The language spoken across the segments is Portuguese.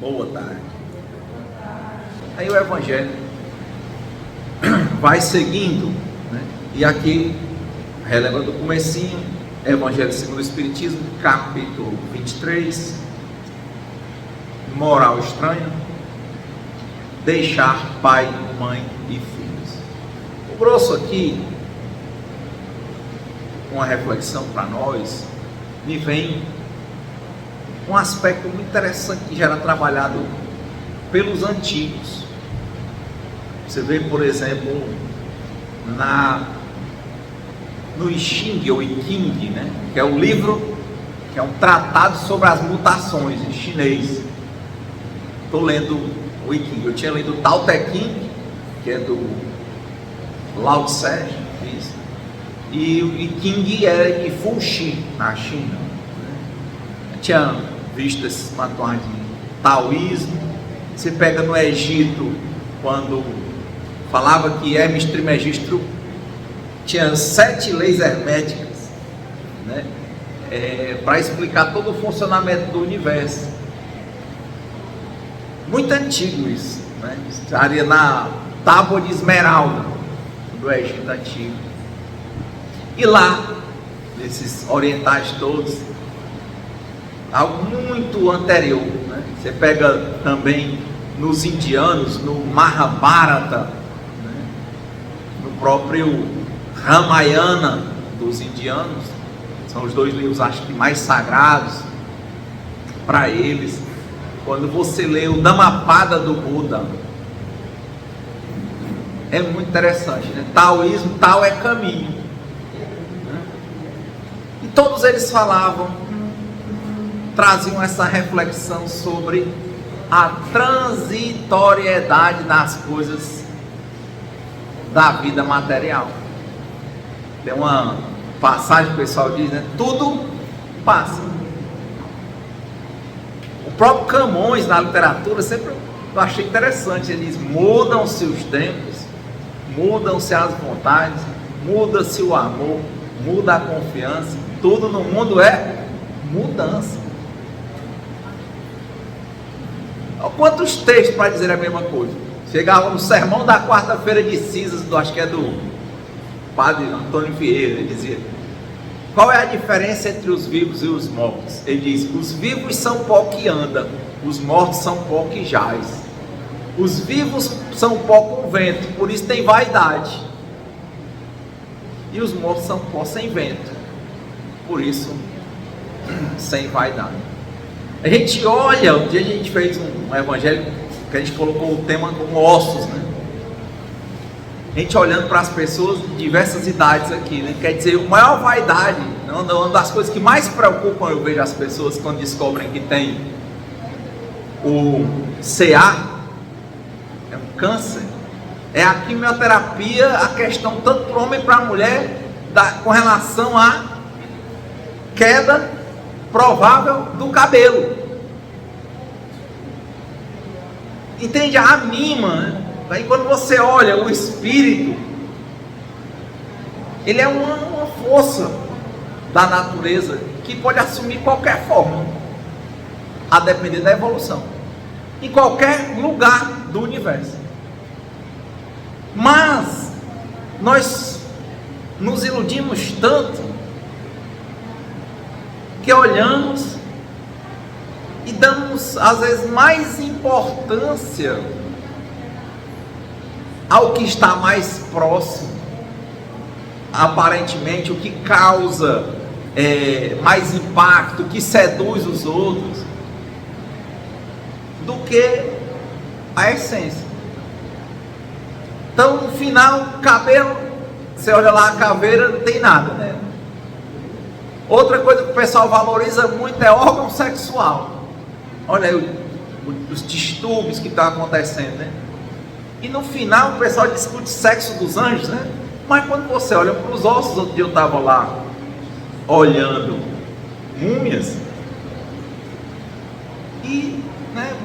Boa tarde. Aí o Evangelho vai seguindo, né? E aqui, relembrando o comecinho, Evangelho segundo o Espiritismo, capítulo 23, moral estranha, deixar pai, mãe e filhos. O grosso aqui, uma reflexão para nós, me vem um aspecto muito interessante que já era trabalhado pelos antigos. Você vê, por exemplo, no I Ching ou I Ching, né? Que é o livro, que é um tratado sobre as mutações em chinês. Estou lendo o I Ching. Eu tinha lido o Tao Te Ching, que é do Lao Tse, e o I Ching é de Fuxi, na China. Eu tinha visto esses manuais de taoísmo. Você pega no Egito, quando falava que Hermes Trismegisto tinha 7 leis herméticas, né? Para explicar todo o funcionamento do universo. Muito antigo isso, né? Estaria na Tábua de Esmeralda do Egito antigo. E lá, nesses orientais todos, algo muito anterior, né? Você pega também nos indianos, no Mahabharata, né? No próprio Ramayana dos indianos, são os 2 livros, acho que mais sagrados para eles. Quando você lê o Dhammapada do Buda, é muito interessante, né? Taoísmo, Tao é caminho, né? E todos eles traziam essa reflexão sobre a transitoriedade das coisas da vida material. Tem uma passagem que o pessoal diz, né? Tudo passa. O próprio Camões, na literatura, sempre eu achei interessante. Ele diz: mudam-se os tempos, mudam-se as vontades, muda-se o amor, muda a confiança. Tudo no mundo é mudança. Quantos textos para dizer a mesma coisa? Chegava no sermão da quarta-feira de cinzas, acho que é do padre Antônio Vieira. Ele dizia: qual é a diferença entre os vivos e os mortos? Ele diz: os vivos são pó que anda, os mortos são pó que jaz. Os vivos são pó com vento, por isso tem vaidade. E os mortos são pó sem vento, por isso sem vaidade. A gente olha, um dia a gente fez um evangelho que a gente colocou o tema como ossos, né? A gente olhando para as pessoas de diversas idades aqui, né? Quer dizer, a maior vaidade, uma das coisas que mais preocupam, eu vejo as pessoas quando descobrem que tem o CA, é um câncer, é a quimioterapia, a questão tanto para o homem para a mulher, com relação à queda provável do cabelo. Entende? A mima, né? Aí quando você olha o espírito, ele é uma força da natureza que pode assumir qualquer forma, a depender da evolução, em qualquer lugar do universo. Mas nós nos iludimos tanto que olhamos e damos às vezes mais importância ao que está mais próximo, aparentemente o que causa mais impacto, que seduz os outros, do que a essência. Então, no final, cabelo, você olha lá, a caveira não tem nada, né? Outra coisa que o pessoal valoriza muito é órgão sexual. Olha aí os distúrbios que estão acontecendo, né? E no final o pessoal discute sexo dos anjos, né? Mas quando você olha para os ossos, outro dia eu estava lá olhando múmias, e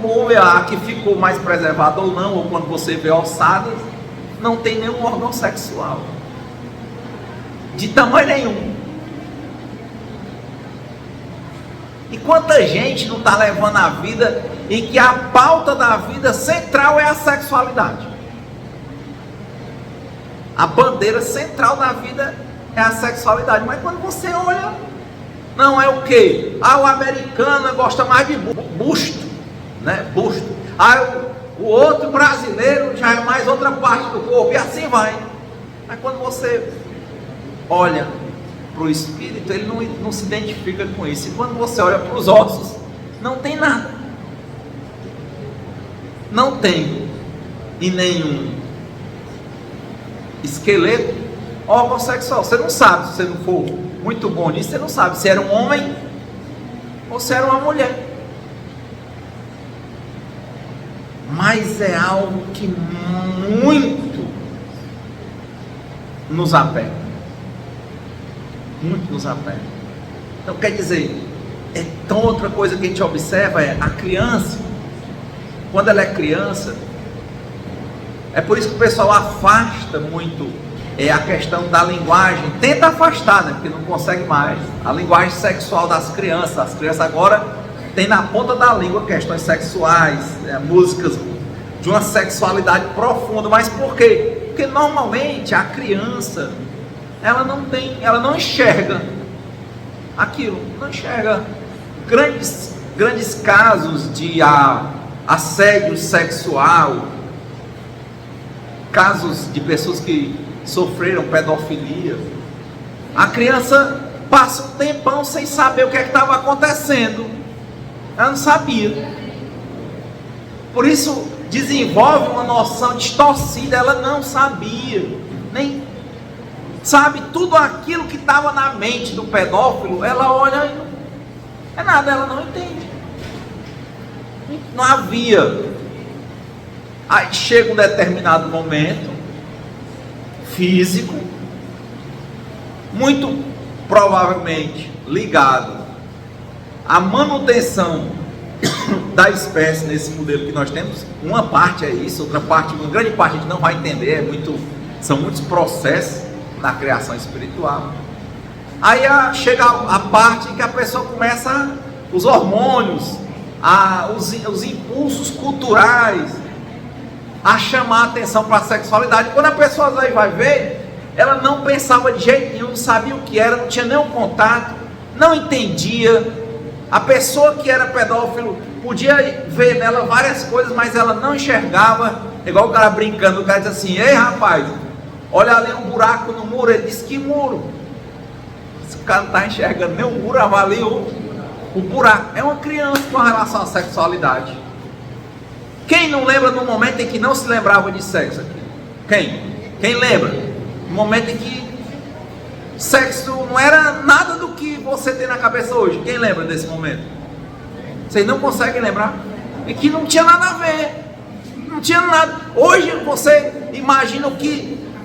múmia, a que ficou mais preservada ou não, ou quando você vê ossadas, não tem nenhum órgão sexual, de tamanho nenhum. E quanta gente não está levando a vida em que a pauta da vida central é a sexualidade. A bandeira central da vida é a sexualidade. Mas quando você olha, não é o quê? O americano gosta mais de busto, né? Busto. O outro brasileiro já é mais outra parte do corpo, e assim vai. Mas quando você olha para o espírito, ele não se identifica com isso. E quando você olha para os ossos, não tem nada. Não tem em nenhum esqueleto órgão sexual. Você não sabe, se você não for muito bom nisso, você não sabe se era um homem ou se era uma mulher. Mas é algo que muito nos apega. Muito nos apega. Então quer dizer, então outra coisa que a gente observa é a criança, quando ela é criança, é por isso que o pessoal afasta muito a questão da linguagem, tenta afastar, né, porque não consegue mais, a linguagem sexual das crianças. As crianças agora têm na ponta da língua questões sexuais, músicas de uma sexualidade profunda. Mas por quê? Porque normalmente a criança, ela não enxerga aquilo, não enxerga grandes casos de assédio sexual, casos de pessoas que sofreram pedofilia. A criança passa um tempão sem saber o que estava acontecendo, ela não sabia, por isso desenvolve uma noção distorcida. Ela não sabia, nem sabe tudo aquilo que estava na mente do pedófilo. Ela olha e não é nada, ela não entende, não havia. Aí chega um determinado momento físico, muito provavelmente ligado à manutenção da espécie nesse modelo que nós temos. Uma parte é isso, outra parte, uma grande parte a gente não vai entender, são muitos processos na criação espiritual. Aí chega a parte em que a pessoa começa, os hormônios, os impulsos culturais, a chamar a atenção para a sexualidade. Quando a pessoa vai ver, ela não pensava de jeito nenhum, não sabia o que era, não tinha nenhum contato, não entendia. A pessoa que era pedófilo podia ver nela várias coisas, mas ela não enxergava. Igual o cara brincando, o cara diz assim: ei rapaz, olha ali um buraco no muro. Ele disse: que muro? O cara não está enxergando nem o muro, avalia o buraco. É uma criança com relação à sexualidade. Quem não lembra no momento em que não se lembrava de sexo aqui? Quem lembra? No momento em que sexo não era nada do que você tem na cabeça hoje. Quem lembra desse momento? Vocês não conseguem lembrar? E que não tinha nada a ver. Não tinha nada. Hoje você imagina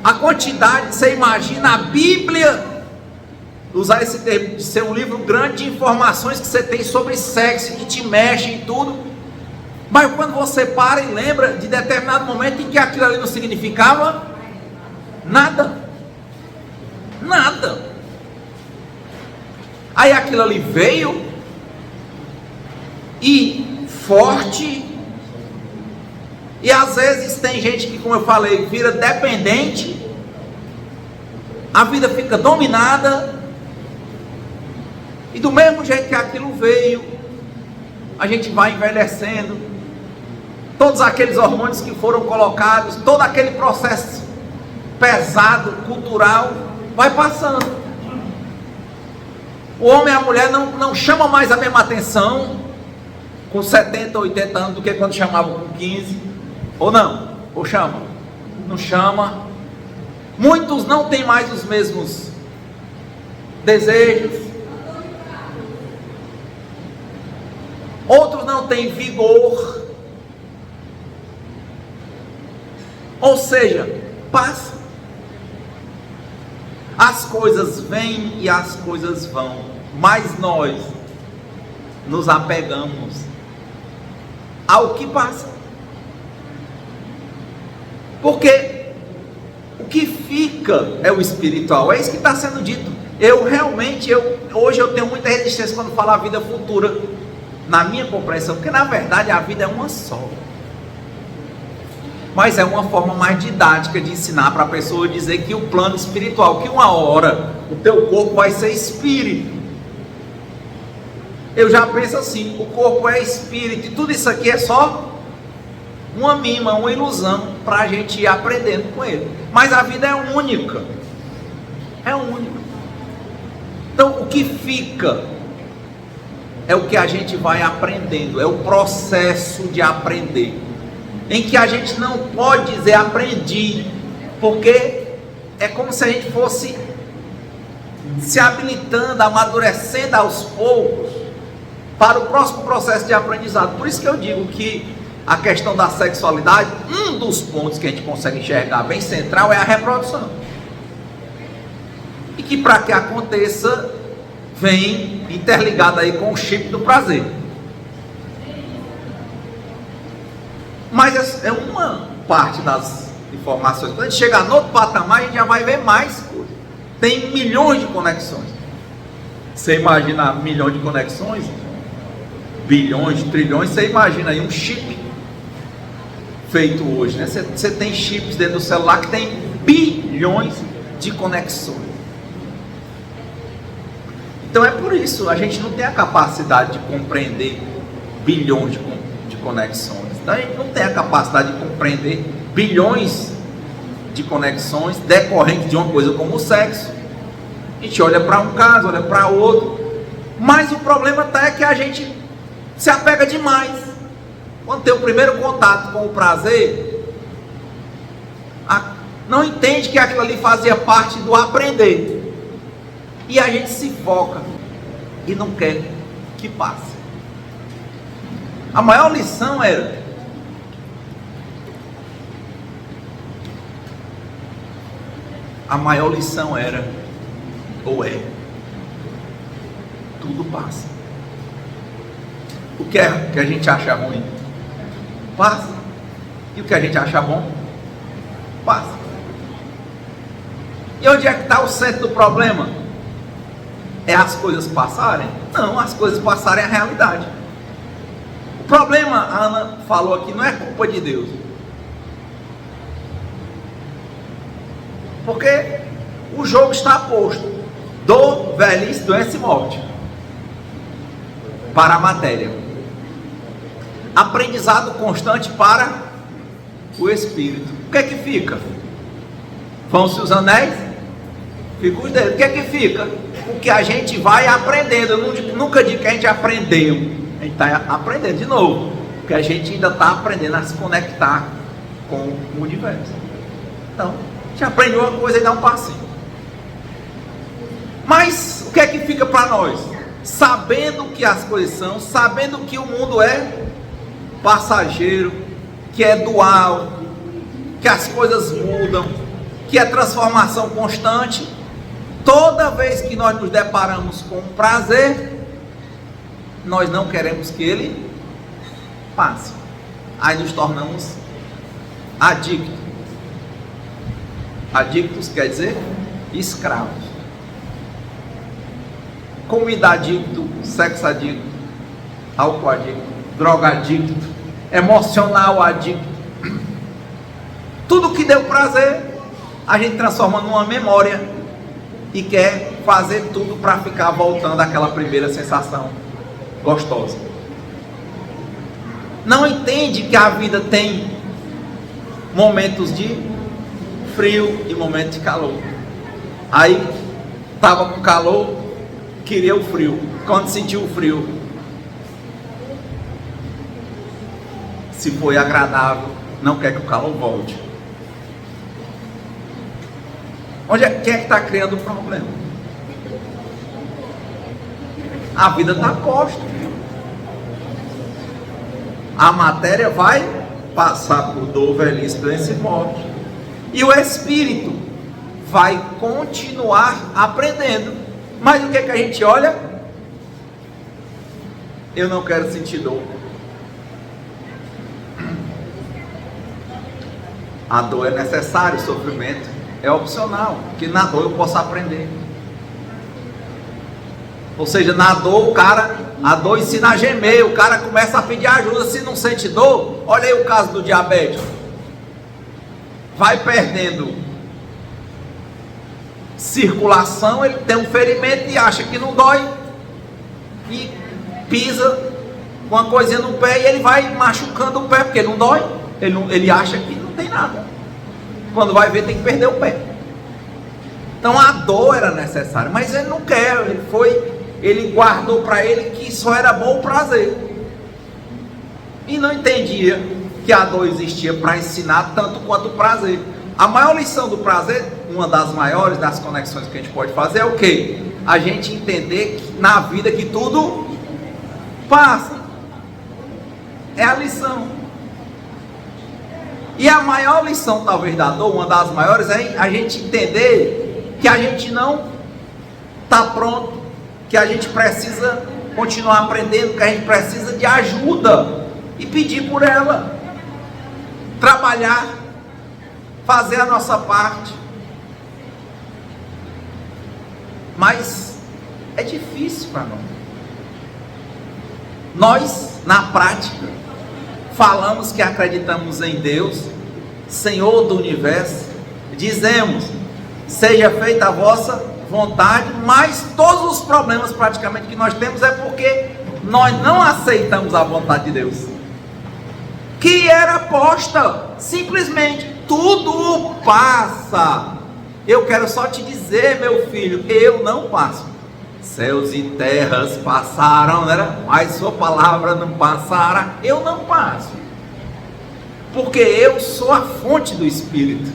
a quantidade, você imagina a Bíblia, usar esse termo de ser um livro grande de informações que você tem sobre sexo, que te mexe em tudo. Mas quando você para e lembra de determinado momento em que aquilo ali não significava nada, nada. Aí aquilo ali veio e forte, e às vezes tem gente que, como eu falei, vira dependente, a vida fica dominada, e do mesmo jeito que aquilo veio, a gente vai envelhecendo. Todos aqueles hormônios que foram colocados, todo aquele processo pesado, cultural, vai passando. O homem e a mulher não chamam mais a mesma atenção com 70, 80 anos do que quando chamavam com 15, ou não? Ou chama? Não chama. Muitos não têm mais os mesmos desejos, outros não têm vigor. Ou seja, passa. As coisas vêm e as coisas vão, mas nós nos apegamos ao que passa. Porque o que fica é o espiritual. É isso que está sendo dito. Hoje eu tenho muita resistência quando falo a vida futura, na minha compreensão, porque na verdade a vida é uma só. Mas é uma forma mais didática de ensinar para a pessoa dizer que o plano espiritual, que uma hora o teu corpo vai ser espírito. Eu já penso assim, o corpo é espírito, e tudo isso aqui é só uma mima, uma ilusão, para a gente ir aprendendo com ele. Mas a vida é única. É única. Então o que fica é o que a gente vai aprendendo, é o processo de aprender, em que a gente não pode dizer aprendi, porque é como se a gente fosse se habilitando, amadurecendo aos poucos para o próximo processo de aprendizado. Por isso que eu digo que a questão da sexualidade, um dos pontos que a gente consegue enxergar bem central é a reprodução, e que para que aconteça vem interligado aí com o chip do prazer. Mas é uma parte das informações. Quando a gente chegar no outro patamar, a gente já vai ver mais coisas. Tem milhões de conexões. Você imagina milhões de conexões? Bilhões, trilhões. Você imagina aí um chip feito hoje, né? Você tem chips dentro do celular que tem bilhões de conexões. Então é por isso, a gente não tem a capacidade de compreender bilhões de conexões. Então a gente não tem a capacidade de compreender bilhões de conexões decorrentes de uma coisa como o sexo. A gente olha para um caso, olha para outro, mas o problema é que a gente se apega demais. Quando tem o primeiro contato com o prazer, não entende que aquilo ali fazia parte do aprender. E a gente se foca e não quer que passe. A maior lição era: ou é, tudo passa. O que é que a gente acha ruim passa, e o que a gente acha bom passa. E onde é que está o centro do problema? É as coisas passarem? Não, as coisas passarem é a realidade. O problema, a Ana falou aqui, não é culpa de Deus. Porque o jogo está posto: dor, velhice, doença e morte para a matéria. Aprendizado constante para o espírito. O que é que fica? Vão-se os anéis, fica os dedos. O que é que fica? O que a gente vai aprendendo. Eu nunca digo que a gente aprendeu, a gente está aprendendo de novo, porque a gente ainda está aprendendo a se conectar com o universo. Então, a gente aprendeu uma coisa e dá um passinho. Mas o que é que fica para nós? Sabendo que as coisas são, sabendo que o mundo é passageiro, que é dual, que as coisas mudam, que é transformação constante. Toda vez que nós nos deparamos com um prazer, nós não queremos que ele passe. Aí nos tornamos adictos. Adictos quer dizer escravos. Comida adicto, sexo adicto, álcool adicto, droga adicto, emocional adicto. Tudo que deu prazer, a gente transforma numa memória e quer fazer tudo para ficar voltando àquela primeira sensação gostosa. Não entende que a vida tem momentos de frio e momentos de calor. Aí estava com calor, queria o frio. Quando sentiu o frio, se foi agradável, não quer que o calor volte. Quem é que está criando o problema? A vida está posta. A matéria vai passar por dor, velhice, doença e morte. E o espírito vai continuar aprendendo. Mas o que é que a gente olha? Eu não quero sentir dor. A dor é necessária, o sofrimento é opcional, que na dor eu posso aprender. Ou seja, na dor, a dor ensina a gemer, o cara começa a pedir ajuda. Se não sente dor, olha aí o caso do diabético, vai perdendo circulação, ele tem um ferimento e acha que não dói, e pisa com uma coisinha no pé e ele vai machucando o pé, porque não dói, ele acha que não tem nada, quando vai ver tem que perder o pé. Então a dor era necessária, mas ele não quer, ele guardou para ele que só era bom o prazer, e não entendia que a dor existia para ensinar tanto quanto o prazer. A maior lição do prazer, uma das maiores das conexões que a gente pode fazer é o quê? A gente entender que na vida que tudo passa. É a lição. E a maior lição talvez da dor, uma das maiores, é a gente entender que a gente não está pronto, que a gente precisa continuar aprendendo, que a gente precisa de ajuda e pedir por ela, trabalhar, fazer a nossa parte. Mas é difícil para nós. Nós, na prática, falamos que acreditamos em Deus, Senhor do universo, dizemos, seja feita a vossa vontade, mas todos os problemas praticamente que nós temos é porque nós não aceitamos a vontade de Deus, que era posta, simplesmente, tudo passa. Eu quero só te dizer, meu filho, eu não passo. Céus e terras passaram, né? Mas sua palavra não passará. Eu não passo, porque eu sou a fonte do Espírito,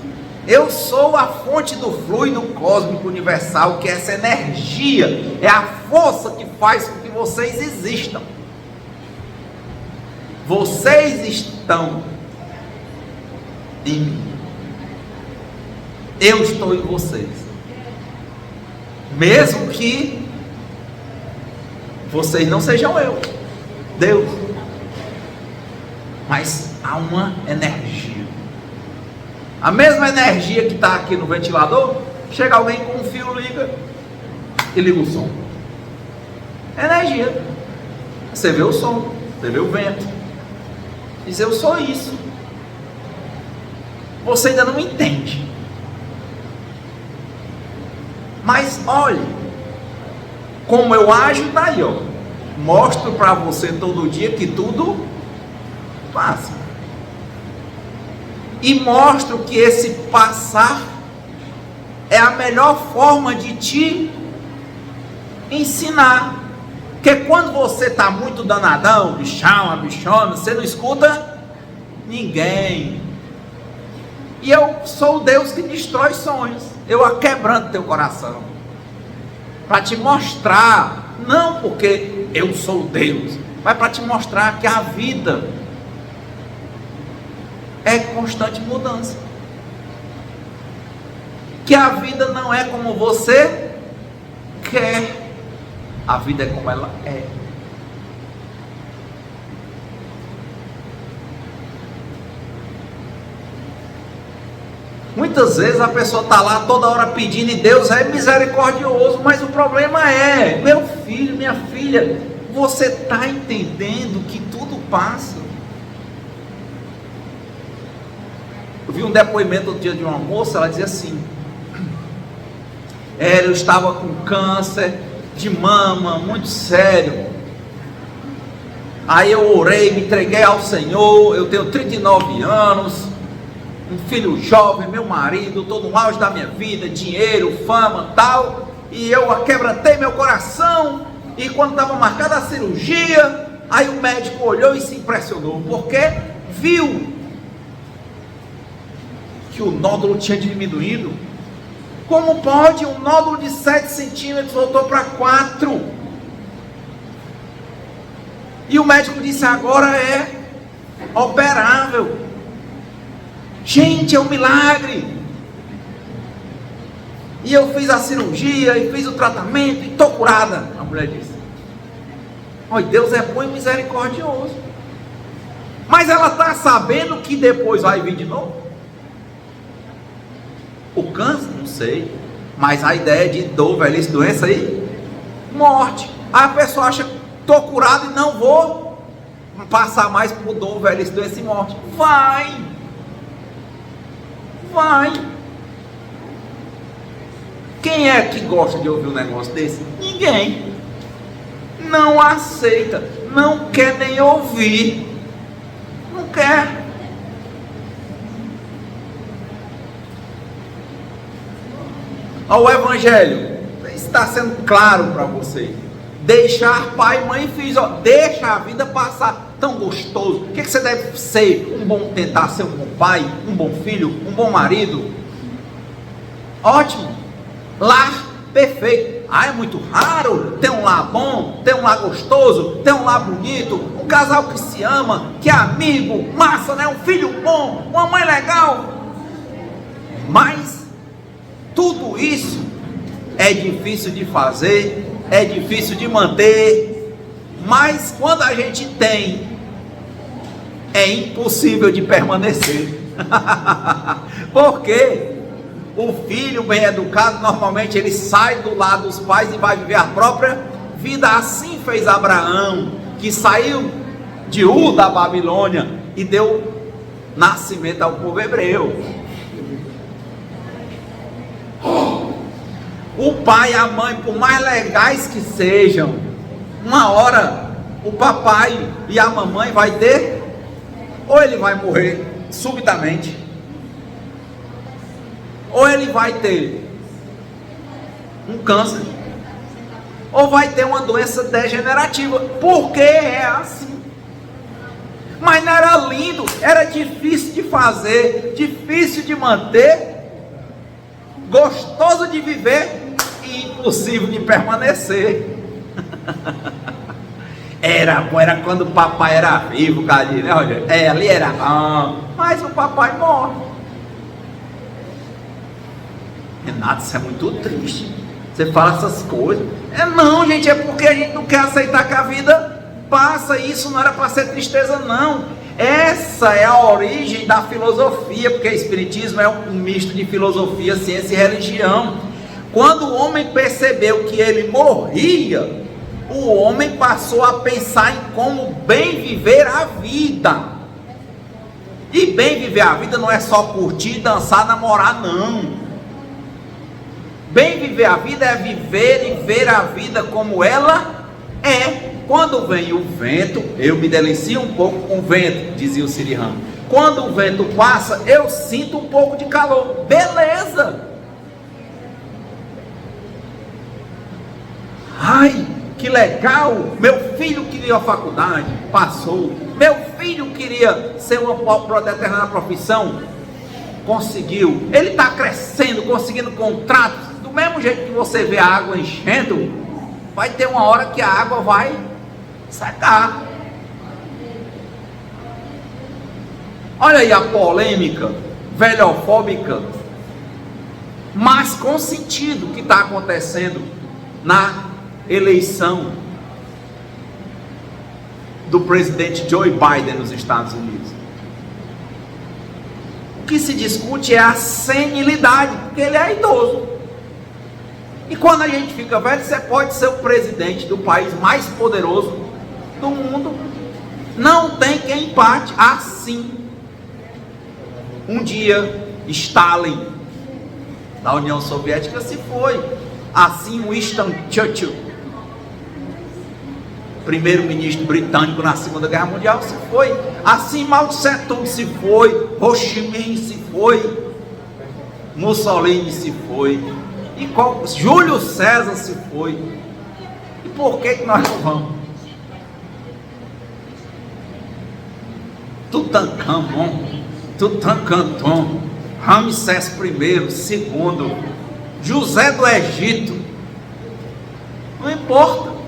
eu sou a fonte do fluido cósmico universal, que é essa energia, é a força que faz com que vocês existam. Vocês estão em mim, eu estou em vocês, mesmo que vocês não sejam eu, Deus, mas há uma energia, a mesma energia que está aqui no ventilador. Chega alguém com um fio, liga e liga o som, energia. Você vê o som, você vê o vento, diz eu sou isso. Você ainda não entende, mas olhe como eu ajo daí, ó. Mostro para você todo dia que tudo passa, e mostro que esse passar é a melhor forma de te ensinar. Porque quando você está muito danadão, bichão, a bichona, você não escuta ninguém. E eu sou o Deus que destrói sonhos, eu aquebranto teu coração, para te mostrar, não porque eu sou Deus, mas para te mostrar que a vida é constante mudança, que a vida não é como você quer, a vida é como ela é. Muitas vezes a pessoa está lá toda hora pedindo, e Deus é misericordioso, mas o problema é, meu filho, minha filha, você está entendendo que tudo passa? Eu vi um depoimento outro dia de uma moça, ela dizia assim, eu estava com câncer de mama, muito sério, aí eu orei, me entreguei ao Senhor, eu tenho 39 anos, um filho jovem, meu marido, estou no auge da minha vida, dinheiro, fama, tal, e eu quebrantei meu coração, e quando estava marcada a cirurgia, aí o médico olhou e se impressionou, porque viu que o nódulo tinha diminuído. Como pode? Um nódulo de 7 centímetros voltou para 4, e o médico disse, agora é operável. Gente, é um milagre. E eu fiz a cirurgia e fiz o tratamento e estou curada. A mulher disse, olha, Deus é bom e misericordioso. Mas ela está sabendo que depois vai vir de novo? O câncer, não sei, mas a ideia de dor, velhice, doença aí, morte. A pessoa acha que estou curado e não vou passar mais por dor, velhice, doença e morte. Vai! Quem é que gosta de ouvir um negócio desse? Ninguém. Não aceita, não quer nem ouvir. Não quer. O Evangelho está sendo claro para você. Deixar pai, mãe e filhos, deixa a vida passar. Tão gostoso. O que você deve ser? Tentar ser um bom pai, um bom filho, um bom marido. Ótimo. Lar perfeito. É muito raro ter um lar bom, ter um lar gostoso, ter um lar bonito, um casal que se ama, que é amigo, massa, né? Um filho bom, uma mãe legal. Mas tudo isso é difícil de fazer, é difícil de manter, mas quando a gente tem, é impossível de permanecer. Porque o filho bem educado, normalmente ele sai do lado dos pais e vai viver a própria vida. Assim fez Abraão, que saiu de Ur da Babilônia e deu nascimento ao povo hebreu. O pai e a mãe, por mais legais que sejam, uma hora o papai e a mamãe vai ter, ou ele vai morrer subitamente, ou ele vai ter um câncer, ou vai ter uma doença degenerativa, porque é assim. Mas não era lindo, era difícil de fazer, difícil de manter, gostoso de viver e impossível de permanecer. Era bom, era quando o papai era vivo, Cadinho, né, Rogério? Ali era bom, mas o papai morre. Renato, isso é muito triste. Você fala essas coisas. Não, gente, é porque a gente não quer aceitar que a vida passa. Isso não era para ser tristeza, não. Essa é a origem da filosofia, porque o espiritismo é um misto de filosofia, ciência e religião. Quando o homem percebeu que ele morria, o homem passou a pensar em como bem viver a vida. E bem viver a vida não é só curtir, dançar, namorar, não. Bem viver a vida é viver e ver a vida como ela é. Quando vem o vento, eu me delicio um pouco com o vento, dizia o Sri Ram. Quando o vento passa, eu sinto um pouco de calor. Beleza! Ai, que legal! Meu filho queria a faculdade, passou. Meu filho queria ser uma determinada profissão, conseguiu. Ele está crescendo, conseguindo contratos. Do mesmo jeito que você vê a água enchendo, vai ter uma hora que a água vai secar. Olha aí a polêmica velhofóbica, mas com sentido, que está acontecendo na eleição do presidente Joe Biden nos Estados Unidos. O que se discute é a senilidade, porque ele é idoso. E quando a gente fica velho, você pode ser o presidente do país mais poderoso do mundo. Não tem quem empate. Assim, um dia Stalin da União Soviética se foi. Assim Winston Churchill, primeiro-ministro britânico na Segunda Guerra Mundial, se foi. Assim Mao Tse Tung se foi, Ho Chi Minh se foi, Mussolini se foi, e Júlio César se foi. E por que nós não vamos? Tutankhamon, Ramsés I, segundo, José do Egito, não importa.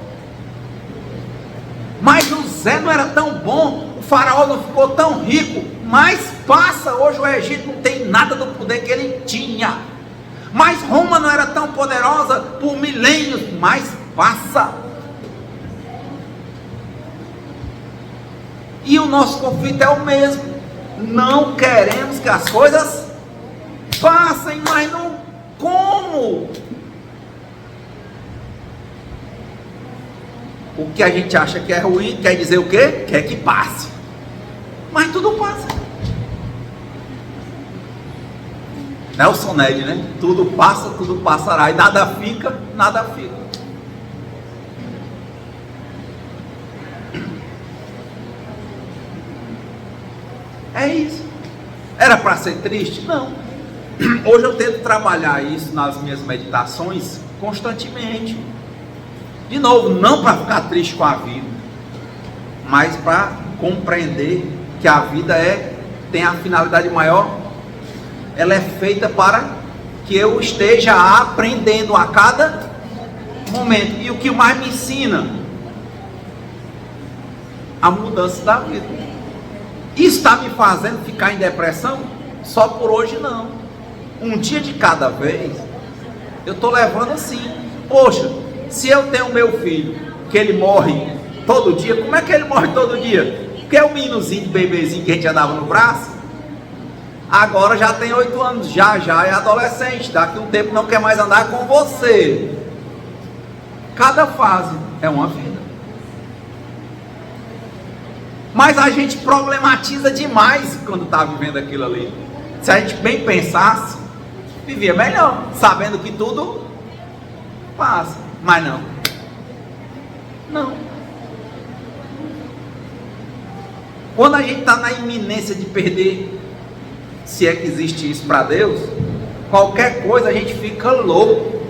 Mas José não era tão bom, o faraó não ficou tão rico, mas passa, hoje o Egito não tem nada do poder que ele tinha. Mas Roma não era tão poderosa por milênios, mas passa. E o nosso conflito é o mesmo. Não queremos que as coisas passem, mas não como? O que a gente acha que é ruim quer dizer o quê? Quer que passe. Mas tudo passa. Nelson Ned, né? Tudo passa, tudo passará. E nada fica, nada fica. É isso. Era para ser triste? Não. Hoje eu tento trabalhar isso nas minhas meditações constantemente. De novo, não para ficar triste com a vida, mas para compreender que a vida tem a finalidade maior. Ela é feita para que eu esteja aprendendo a cada momento. E o que mais me ensina? A mudança da vida. Isso está me fazendo ficar em depressão? Só por hoje não. Um dia de cada vez. Eu estou levando assim. Poxa, se eu tenho meu filho, que ele morre todo dia, como é que ele morre todo dia? Porque é um meninozinho, bebezinho que a gente andava no braço. Agora já tem 8 anos, já é adolescente. Daqui a um tempo não quer mais andar com você. Cada fase é uma vida. Mas a gente problematiza demais quando está vivendo aquilo ali. Se a gente bem pensasse, vivia melhor, sabendo que tudo passa. Mas não. Quando a gente está na iminência de perder, se é que existe isso para Deus, qualquer coisa a gente fica louco.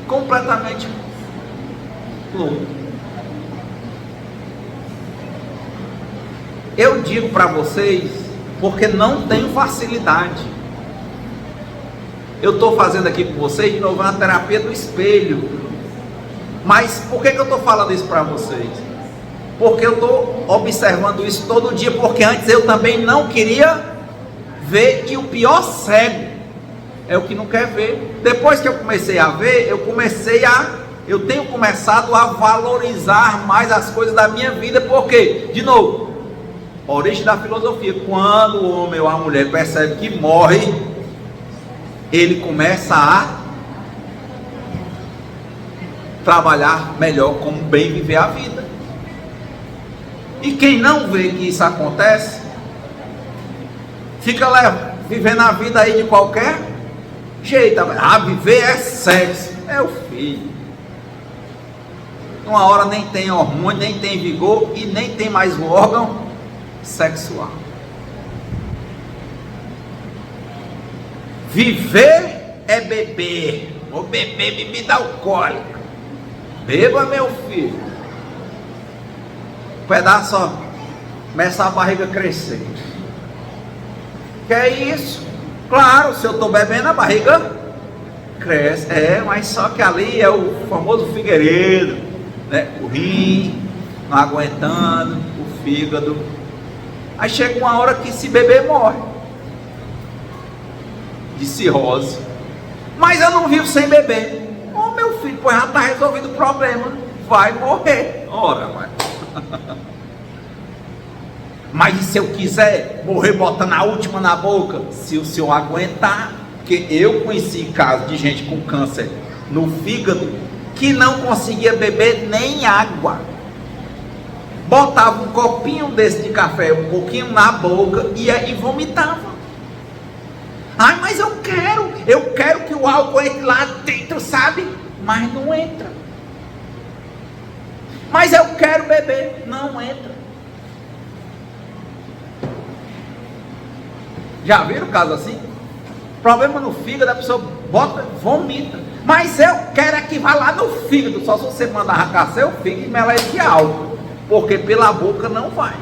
Completamente louco. Eu digo para vocês, porque não tenho facilidade. Eu estou fazendo aqui com vocês de novo uma terapia do espelho. Mas por que eu estou falando isso para vocês? Porque eu estou observando isso todo dia, porque antes eu também não queria ver, que o pior cego é o que não quer ver. Depois que eu comecei a ver, eu tenho começado a valorizar mais as coisas da minha vida, porque, de novo, a origem da filosofia, quando o homem ou a mulher percebe que morre, ele começa a trabalhar melhor como bem viver a vida. E quem não vê que isso acontece, fica vivendo a vida aí de qualquer jeito. Viver é sexo, é o filho. Uma hora nem tem hormônio, nem tem vigor e nem tem mais o órgão sexual. Viver é beber. Vou beber bebida alcoólica. Beba, meu filho. Um pedaço, ó, começa a barriga crescer. Que é isso? Claro, se eu estou bebendo, a barriga cresce. Mas só que ali é o famoso Figueiredo, né? O rim não aguentando, o fígado. Aí chega uma hora que se beber morre de cirrose. Mas eu não vivo sem beber. Meu filho, pois já está resolvido o problema. Vai morrer. Ora, vai. Mas e se eu quiser morrer botando a última na boca? Se o senhor aguentar. Porque eu conheci casos de gente com câncer no fígado que não conseguia beber nem água. Botava um copinho desse de café, um pouquinho na boca e vomitava. Ai, mas eu quero que o álcool entre lá dentro, sabe? Mas não entra. Mas eu quero beber, não entra. Já viram o caso assim? Problema no fígado, a pessoa vomita. Mas eu quero é que vá lá no fígado. Só se você mandar arrancar seu fígado e melar de álcool. Porque pela boca não vai.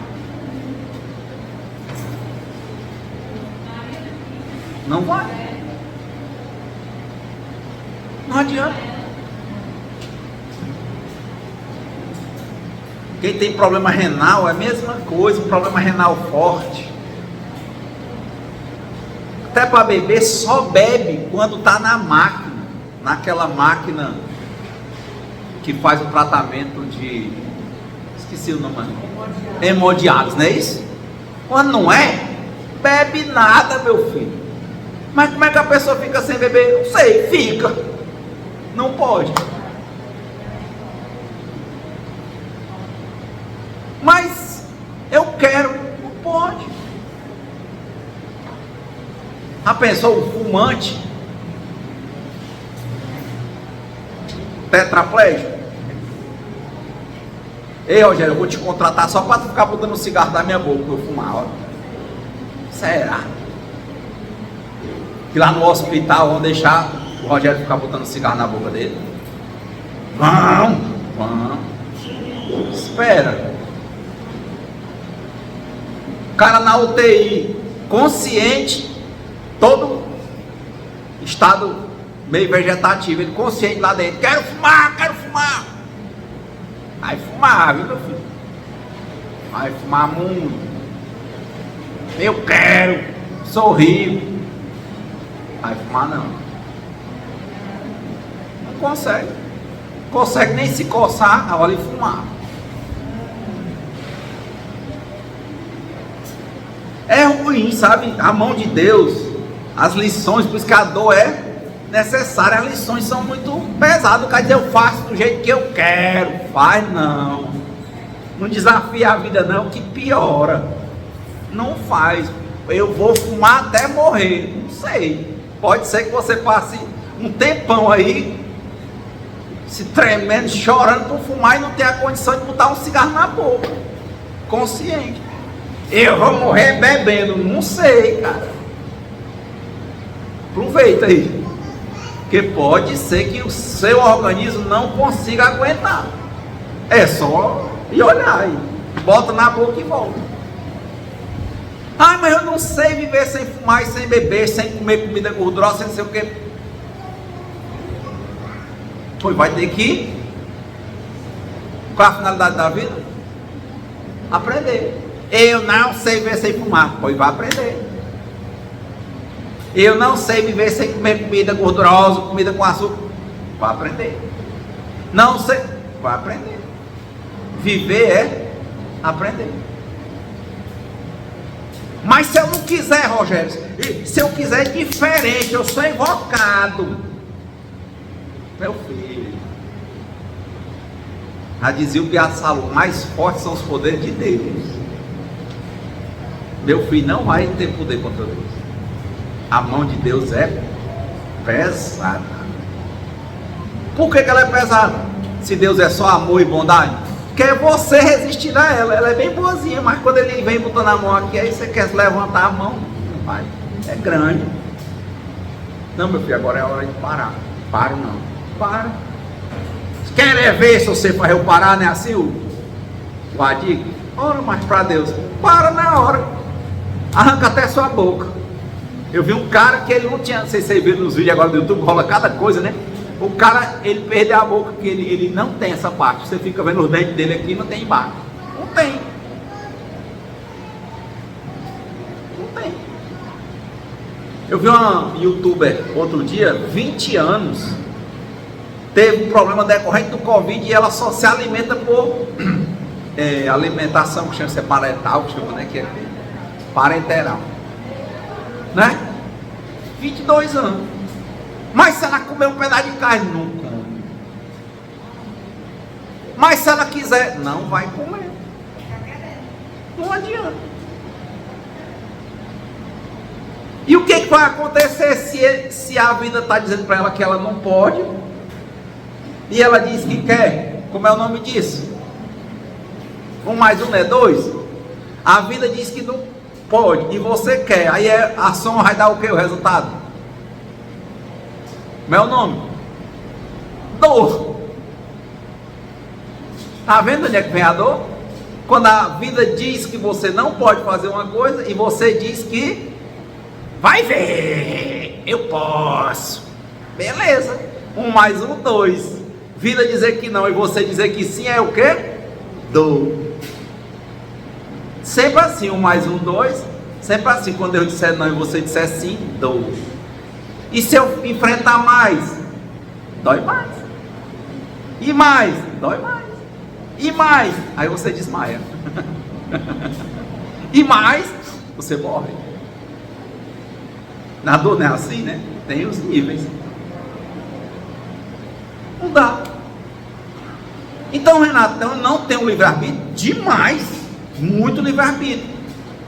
Não vai. Não adianta. Quem tem problema renal é a mesma coisa, um problema renal forte. Até para beber, só bebe quando está na máquina. Naquela máquina que faz o tratamento de... Esqueci o nome. Hemodiálise, não é isso? Quando não é, bebe nada, meu filho. Mas como é que a pessoa fica sem beber? Não sei, fica. Não pode. Mas eu quero, não pode. Já pensou o fumante? Tetraplégico? Ei, Rogério, eu vou te contratar só para tu ficar botando um cigarro da minha boca para eu fumar, ó. Será? Que lá no hospital vão deixar o Rogério ficar botando cigarro na boca dele? Vão. Espera. O cara na UTI, consciente, todo estado meio vegetativo, ele consciente lá dentro, quero fumar. Vai fumar, viu, meu filho? Vai fumar muito. Eu quero, sou rico. Vai fumar não. Não consegue. Não consegue nem se coçar na hora de fumar. É ruim, sabe? A mão de Deus, as lições, por isso que a dor é necessária. As lições são muito pesadas. Quer dizer, eu faço do jeito que eu quero. Faz não. Não desafia a vida não, que piora. Não faz. Eu vou fumar até morrer. Não sei. Pode ser que você passe um tempão aí se tremendo, chorando por fumar e não ter a condição de botar um cigarro na boca. Consciente. Eu vou morrer bebendo. Não sei, cara. Aproveita aí. Porque pode ser que o seu organismo não consiga aguentar. É só ir olhar aí. Bota na boca e volta. Ah, mas eu não sei viver sem fumar e sem beber, sem comer comida gordurosa, sem não sei o quê. Pois vai ter que. Qual a finalidade da vida? Aprender. Eu não sei viver sem fumar. Pois vai aprender. Eu não sei viver sem comer comida gordurosa, comida com açúcar. Vai aprender. Não sei. Vai aprender. Viver é aprender. Mas se eu não quiser, Rogério, se eu quiser diferente, eu sou invocado. Meu filho. Já dizia o Beato Salomão, mais fortes são os poderes de Deus. Meu filho não vai ter poder contra Deus. A mão de Deus é pesada. Por que ela é pesada? Se Deus é só amor e bondade, quer você resistir a ela. Ela é bem boazinha, mas quando ele vem botando a mão aqui, aí você quer levantar a mão, não vai. É grande. Não, meu filho, agora é a hora de parar. Paro não. Para. Quer ver se você faz eu parar, né? Assim o Adir? Ora, mas para Deus. Para na hora. Arranca até sua boca. Eu vi um cara que ele não tinha, não sei se você viu nos vídeos agora do YouTube, rola cada coisa, né? O cara, ele perdeu a boca, que ele não tem essa parte. Você fica vendo os dentes dele aqui, não tem embaixo. Não tem. Não tem. Eu vi uma youtuber outro dia, 20 anos, teve um problema decorrente do Covid e ela só se alimenta por alimentação, que chama-se parental, que chama, né? Que é parenteral. Né? 22 anos. Mas se ela comer um pedaço de carne, não come. Mas se ela quiser, não vai comer. Não adianta. E o que vai acontecer se a vida está dizendo para ela que ela não pode? E ela diz que quer? Como é o nome disso? 1 mais 1 é 2? A vida diz que não pode, e você quer. Aí a soma vai dar o que? O resultado? Como é o nome? Dor. Está vendo onde é que vem a dor? Quando a vida diz que você não pode fazer uma coisa e você diz que vai ver, eu posso. Beleza. 1 mais 1, 2. Vida dizer que não e você dizer que sim é o quê? Dor. Sempre assim, 1 mais 1, 2. Sempre assim, quando eu disser não e você disser sim, dor. E se eu enfrentar mais? Dói mais. E mais? Dói mais. E mais? Aí você desmaia. E mais? Você morre. Na dor não é assim, né? Tem os níveis. Não dá. Então, Renato, eu não tenho livre-arbítrio? Demais. Muito livre-arbítrio.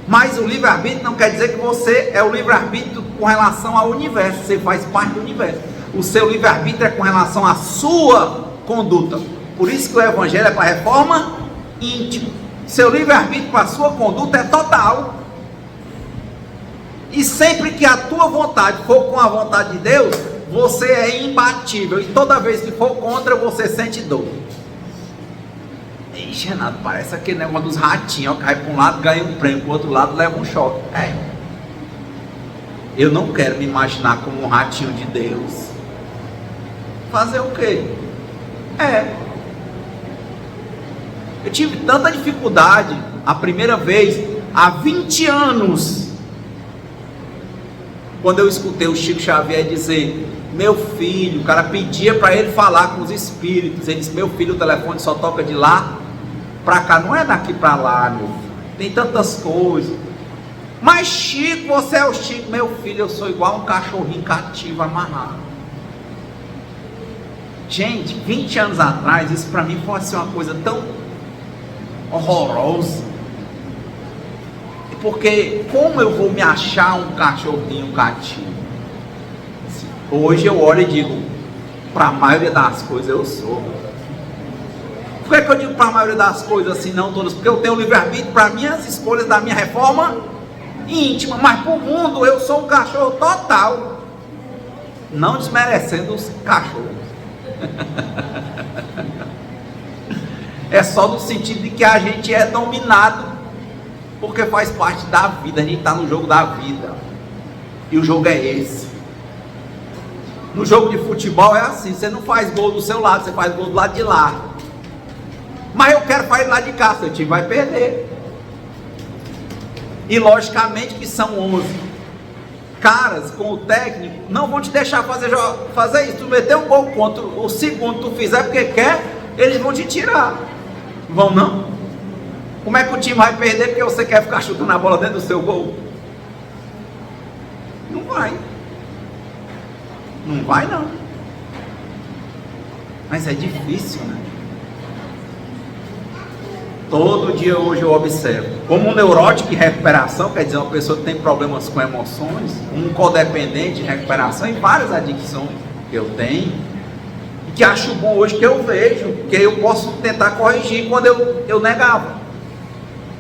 Mas o livre-arbítrio não quer dizer que você é o livre-arbítrio com relação ao universo. Você faz parte do universo. O seu livre-arbítrio é com relação à sua conduta. Por isso que o evangelho é para reforma íntima. Seu livre-arbítrio para a sua conduta é total. E sempre que a tua vontade for com a vontade de Deus, você é imbatível. E toda vez que for contra, você sente dor. Ixi, Renato, parece aquele negócio dos ratinhos, ó, cai para um lado, ganha um prêmio, para o outro lado leva um choque. Eu não quero me imaginar como um ratinho de Deus. Fazer o quê? Eu tive tanta dificuldade a primeira vez, há 20 anos, quando eu escutei o Chico Xavier dizer: meu filho, o cara pedia para ele falar com os espíritos, ele disse: meu filho, o telefone só toca de lá para cá, não é daqui para lá, meu filho, tem tantas coisas. Mas Chico, você é o Chico. Meu filho, eu sou igual um cachorrinho cativo amarrado. Gente, 20 anos atrás, isso para mim foi assim, uma coisa tão horrorosa. Porque como eu vou me achar um cachorrinho cativo? Hoje eu olho e digo, para a maioria das coisas eu sou. Por que eu digo para a maioria das coisas assim, não todas? Porque eu tenho livre-arbítrio para minhas escolhas da minha reforma íntima. Mas para o mundo eu sou um cachorro total. Não desmerecendo os cachorros. É só no sentido de que a gente é dominado, porque faz parte da vida. A gente está no jogo da vida. E o jogo é esse. No jogo de futebol é assim, você não faz gol do seu lado, você faz gol do lado de lá. Mas eu quero fazer lá de cá, seu time vai perder. E logicamente que são 11 caras com o técnico, não vão te deixar fazer isso. Tu meter um gol contra o segundo, tu fizer porque quer, eles vão te tirar. Vão não? Como é que o time vai perder porque você quer ficar chutando a bola dentro do seu gol? Não vai. Não vai não. Mas é difícil, né? Todo dia hoje eu observo como um neurótico em recuperação, quer dizer, uma pessoa que tem problemas com emoções, um codependente em recuperação e várias adicções que eu tenho, e que acho bom hoje que eu vejo, que eu posso tentar corrigir quando eu negava.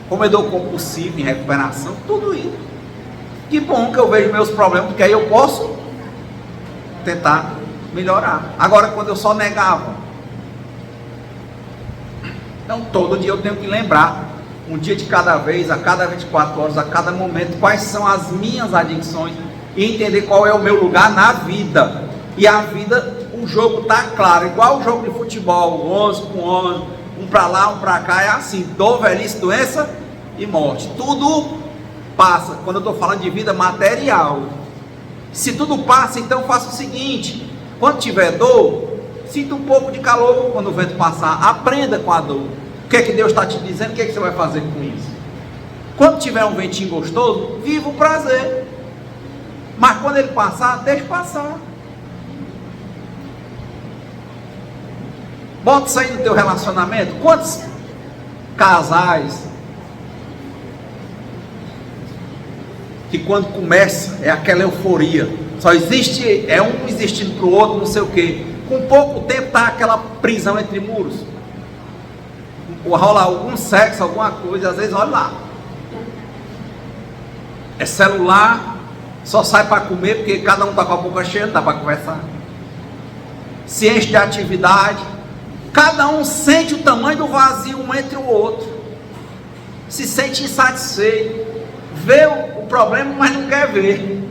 Comedor compulsivo em recuperação, tudo isso. Que bom que eu vejo meus problemas, porque aí eu posso tentar melhorar. Agora, quando eu só negava, então todo dia eu tenho que lembrar, um dia de cada vez, a cada 24 horas, a cada momento, quais são as minhas adicções e entender qual é o meu lugar na vida. E a vida, o jogo está claro, igual o jogo de futebol, 11 com 11, um para lá, um para cá, é assim, dor, velhice, doença e morte. Tudo passa, quando eu estou falando de vida material. Se tudo passa, então faça o seguinte: quando tiver dor, sinta um pouco de calor quando o vento passar, aprenda com a dor. O que é que Deus está te dizendo? O que é que você vai fazer com isso? Quando tiver um ventinho gostoso, viva o prazer. Mas quando ele passar, deixe passar. Bota isso aí no teu relacionamento. Quantos casais que quando começa é aquela euforia, só existe, é um existindo para o outro, não sei o quê. Com pouco tempo está aquela prisão entre muros. Rola algum sexo, alguma coisa, às vezes olha lá. É celular, só sai para comer porque cada um está com a boca cheia, não dá para conversar. Se enche de atividade, cada um sente o tamanho do vazio um entre o outro. Se sente insatisfeito, vê o problema, mas não quer ver.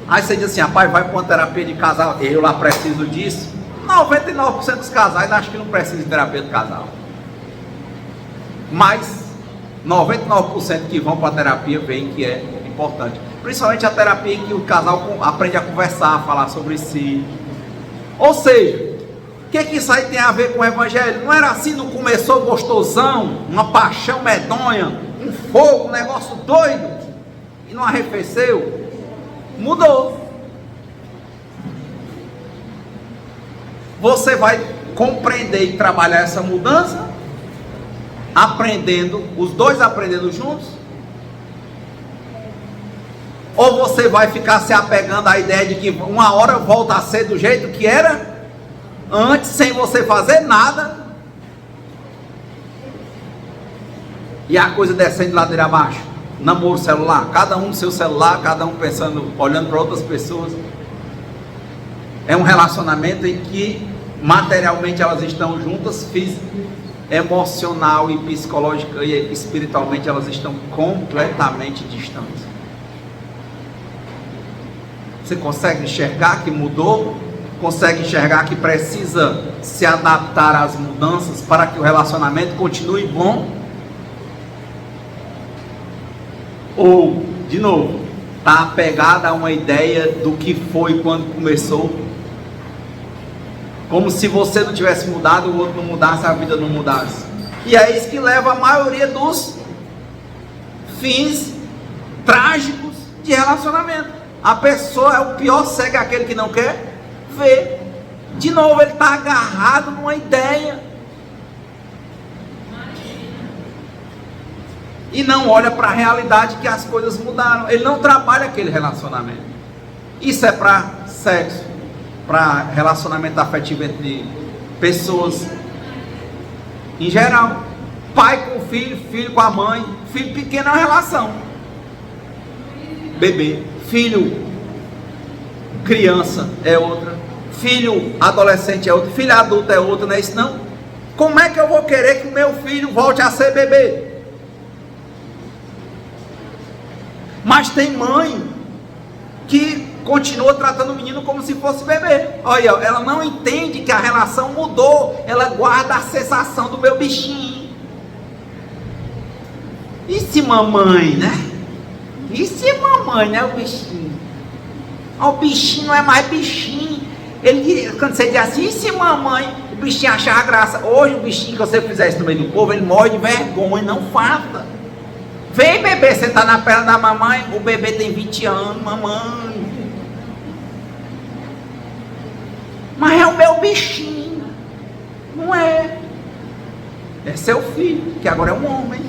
Aí você diz assim: rapaz, vai para uma terapia de casal. Eu lá preciso disso. 99% dos casais acham que não precisa de terapia de casal. Mas 99% que vão para a terapia veem que é importante. Principalmente a terapia em que o casal aprende a conversar, a falar sobre si. Ou seja, o que isso aí tem a ver com o evangelho? Não era assim, não começou gostosão, uma paixão medonha, um fogo, um negócio doido. e não arrefeceu, mudou. Você vai compreender e trabalhar essa mudança, aprendendo, os dois aprendendo juntos? Ou você vai ficar se apegando à ideia de que uma hora volta a ser do jeito que era antes, sem você fazer nada, e a coisa descendo ladeira abaixo? Namoro celular, cada um no seu celular, cada um pensando, olhando para outras pessoas. É um relacionamento em que materialmente elas estão juntas, emocional e psicológica e espiritualmente elas estão completamente distantes. Você consegue enxergar que mudou? Consegue enxergar que precisa se adaptar às mudanças para que o relacionamento continue bom? Ou, de novo, está apegada a uma ideia do que foi quando começou? Como se você não tivesse mudado, o outro não mudasse, a vida não mudasse. E é isso que leva a maioria dos fins trágicos de relacionamento. A pessoa é o pior cego, é aquele que não quer ver. De novo, ele está agarrado numa ideia e não olha para a realidade que as coisas mudaram. Ele não trabalha aquele relacionamento. Isso é para sexo, para relacionamento afetivo entre pessoas em geral. Pai com filho, filho com a mãe. Filho pequeno é uma relação. Bebê. Filho criança é outra. Filho adolescente é outra. Filho adulto é outra, não é isso não? Como é que eu vou querer que o meu filho volte a ser bebê? Mas tem mãe que continua tratando o menino como se fosse bebê. Olha, ela não entende que a relação mudou. Ela guarda a sensação do meu bichinho. E se mamãe, né? E se mamãe, né? O bichinho. O bichinho não é mais bichinho. Ele, quando você diz assim, e se mamãe, o bichinho achar graça. Hoje o bichinho que você fizer isso no meio do povo, ele morre de vergonha, não falta. Vem bebê, sentar na perna da mamãe. O bebê tem 20 anos, mamãe. Mas é o meu bichinho. Não é. É seu filho, que agora é um homem.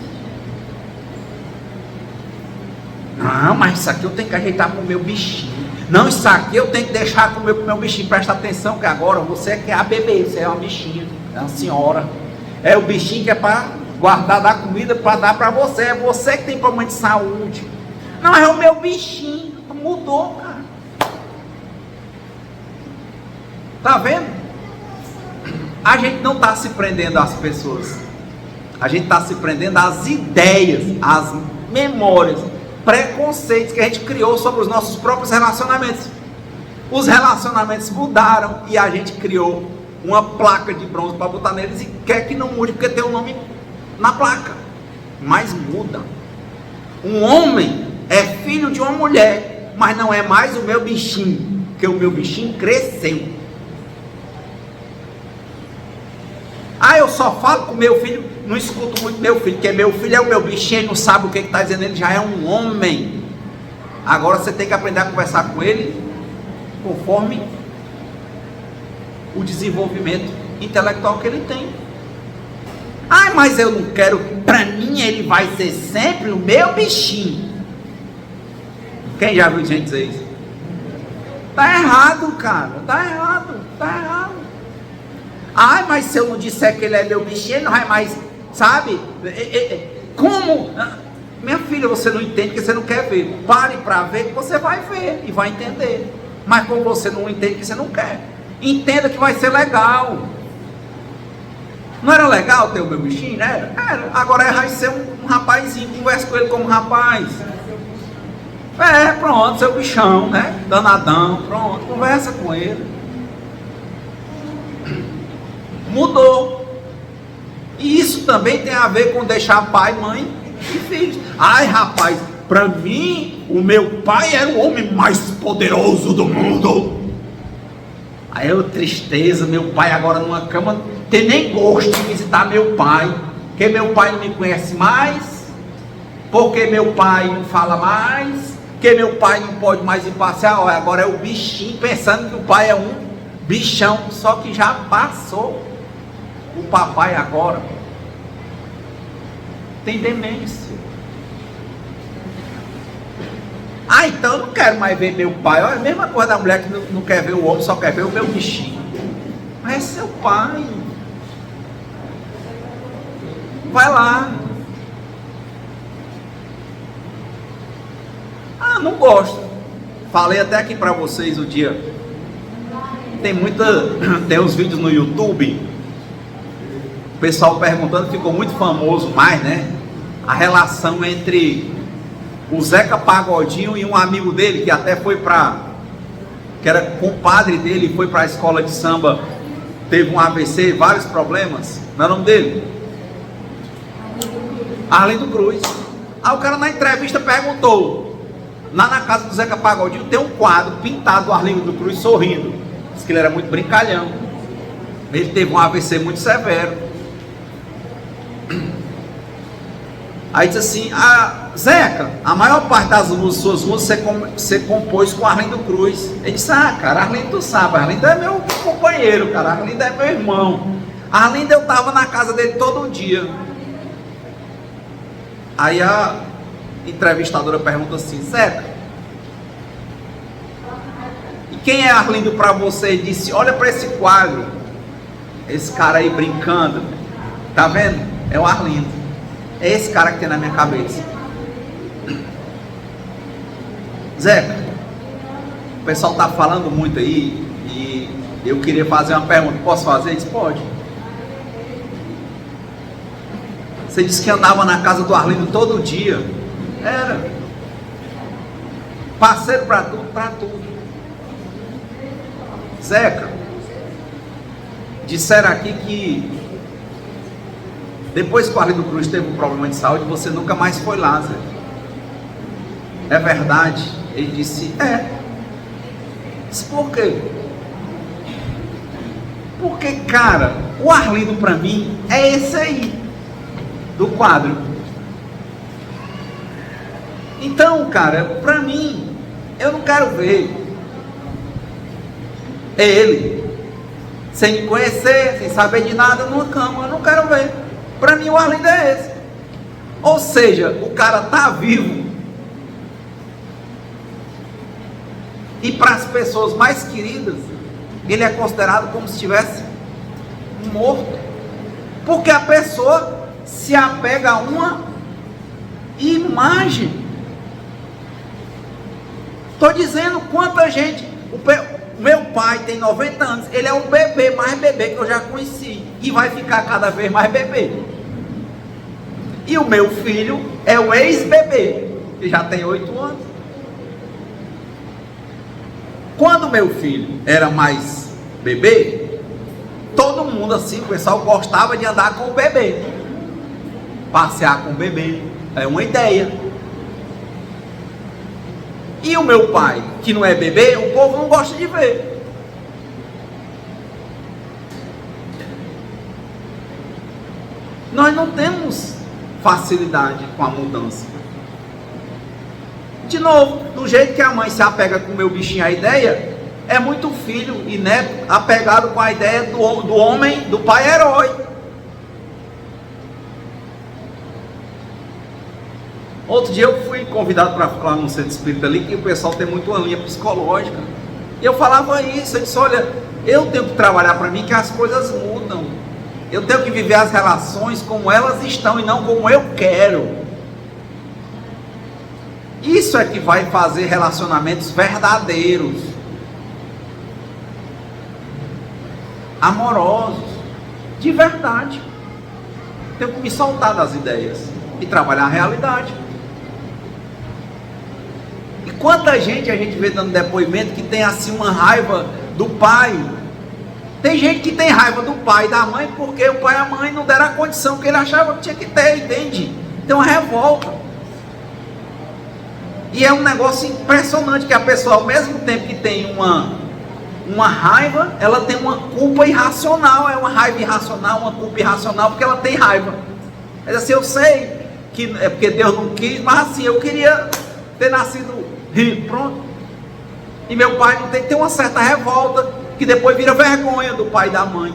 Não, mas isso aqui eu tenho que ajeitar para o meu bichinho. Não, isso aqui eu tenho que deixar para o meu bichinho. Presta atenção que agora você que é a bebê, você é uma bichinha, é uma senhora. É o bichinho que é para guardar da comida para dar para você. É você que tem problema de saúde. Não, é o meu bichinho. Mudou, cara. Tá vendo? A gente não está se prendendo às pessoas. A gente está se prendendo às ideias, às memórias, preconceitos que a gente criou sobre os nossos próprios relacionamentos. Os relacionamentos mudaram e a gente criou uma placa de bronze para botar neles e quer que não mude porque tem o nome na placa. Mas muda. Um homem é filho de uma mulher, mas não é mais o meu bichinho, porque o meu bichinho cresceu. Ah, eu só falo com meu filho, não escuto muito meu filho, porque meu filho é o meu bichinho, ele não sabe o que está dizendo, ele já é um homem. Agora você tem que aprender a conversar com ele conforme o desenvolvimento intelectual que ele tem. Ah, mas eu não quero, para mim ele vai ser sempre o meu bichinho. Quem já viu gente dizer isso? Tá errado, cara, tá errado, tá errado. Ai, mas se eu não disser que ele é meu bichinho, ele não vai mais, sabe? Como? Minha filha, você não entende que você não quer ver. Pare para ver que você vai ver e vai entender. Mas como você não entende que você não quer, entenda que vai ser legal. Não era legal ter o meu bichinho, né? Era. Agora vai ser um rapazinho, conversa com ele como rapaz. É, pronto, seu bichão, né? Danadão, pronto, conversa com ele. Mudou. E isso também tem a ver com deixar pai, mãe e filhos. Ai, rapaz, para mim, o meu pai era o homem mais poderoso do mundo. Aí eu, tristeza, meu pai agora numa cama, tem nem gosto de visitar meu pai, porque meu pai não me conhece mais. porque meu pai não fala mais, que meu pai não pode mais ir passear, olha, agora é o bichinho, pensando que o pai é um bichão, só que já passou o papai agora. Tem demência. Ah, então eu não quero mais ver meu pai. Olha, a mesma coisa da mulher que não quer ver o homem, só quer ver o meu bichinho. Mas é seu pai. Vai lá. Ah, não gosto. Falei até aqui para vocês o dia. Tem uns vídeos no YouTube. O pessoal perguntando, ficou muito famoso mais, né? A relação entre o Zeca Pagodinho e um amigo dele, que até foi que era compadre dele, foi para a escola de samba, teve um AVC, vários problemas. Não é o nome dele? Arlindo Cruz. Aí o cara na entrevista perguntou, lá na casa do Zeca Pagodinho tem um quadro pintado do Arlindo Cruz sorrindo. Diz que ele era muito brincalhão. Ele teve um AVC muito severo. Aí disse assim, Zeca, a maior parte das suas músicas você compôs com Arlindo Cruz. Ele disse, cara, Arlindo tu sabe, Arlindo é meu companheiro, cara, Arlindo é meu irmão. Arlindo eu tava na casa dele todo dia. Aí a entrevistadora pergunta assim, Zeca, e quem é Arlindo para você? Ele disse, olha para esse quadro, esse cara aí brincando, tá vendo? É o Arlindo. É esse cara que tem na minha cabeça. Zeca, o pessoal está falando muito aí e eu queria fazer uma pergunta. Posso fazer? Ele disse, pode. Você disse que andava na casa do Arlindo todo dia. Era. Parceiro para tudo, para tudo. Zeca, disseram aqui que depois que o Arlindo Cruz teve um problema de saúde, você nunca mais foi lá, Zé. É verdade? Ele disse, Disse, por quê? Porque, cara, o Arlindo pra mim é esse aí, do quadro. Então, cara, pra mim, eu não quero ver ele, sem me conhecer, sem saber de nada, numa cama, eu não quero ver. Para mim o Arlindo é esse. Ou seja, o cara está vivo. E para as pessoas mais queridas, ele é considerado como se estivesse morto. Porque a pessoa se apega a uma imagem. Estou dizendo quanta gente. Meu pai tem 90 anos, ele é o bebê mais bebê que eu já conheci. E vai ficar cada vez mais bebê. E o meu filho é o ex-bebê, que já tem 8 anos. Quando meu filho era mais bebê, todo mundo assim, o pessoal gostava de andar com o bebê. Passear com o bebê, é uma ideia. E o meu pai, que não é bebê, o povo não gosta de ver. Nós não temos facilidade com a mudança. De novo, do jeito que a mãe se apega com o meu bichinho, a ideia é muito filho e neto apegado com a ideia do homem, do pai herói. Outro dia eu fui convidado para falar num centro espírita ali, que o pessoal tem muito uma linha psicológica. E eu falava isso, eu disse, olha, eu tenho que trabalhar para mim que as coisas mudam. Eu tenho que viver as relações como elas estão e não como eu quero. Isso é que vai fazer relacionamentos verdadeiros, amorosos, de verdade. Tenho que me soltar das ideias e trabalhar a realidade. E quanta gente a gente vê dando depoimento que tem assim uma raiva do pai. Tem gente que tem raiva do pai e da mãe porque o pai e a mãe não deram a condição que ele achava que tinha que ter, entende? Tem uma revolta. E é um negócio impressionante que a pessoa, ao mesmo tempo que tem uma raiva, ela tem uma culpa irracional. É uma raiva irracional, uma culpa irracional, porque ela tem raiva. Mas assim, eu sei que é porque Deus não quis, mas assim, eu queria ter nascido rico, pronto. E meu pai não tem uma certa revolta, que depois vira vergonha do pai e da mãe.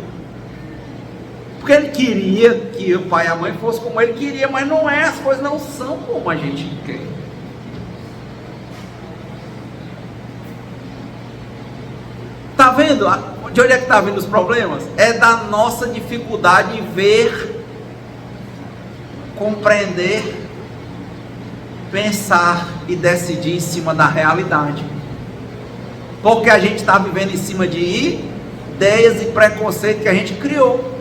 Porque ele queria que o pai e a mãe fossem como ele queria, mas não é, as coisas não são como a gente quer. Está vendo? De onde é que está vindo os problemas? É da nossa dificuldade em ver, compreender, pensar e decidir em cima da realidade. Porque a gente está vivendo em cima de ideias e preconceitos que a gente criou.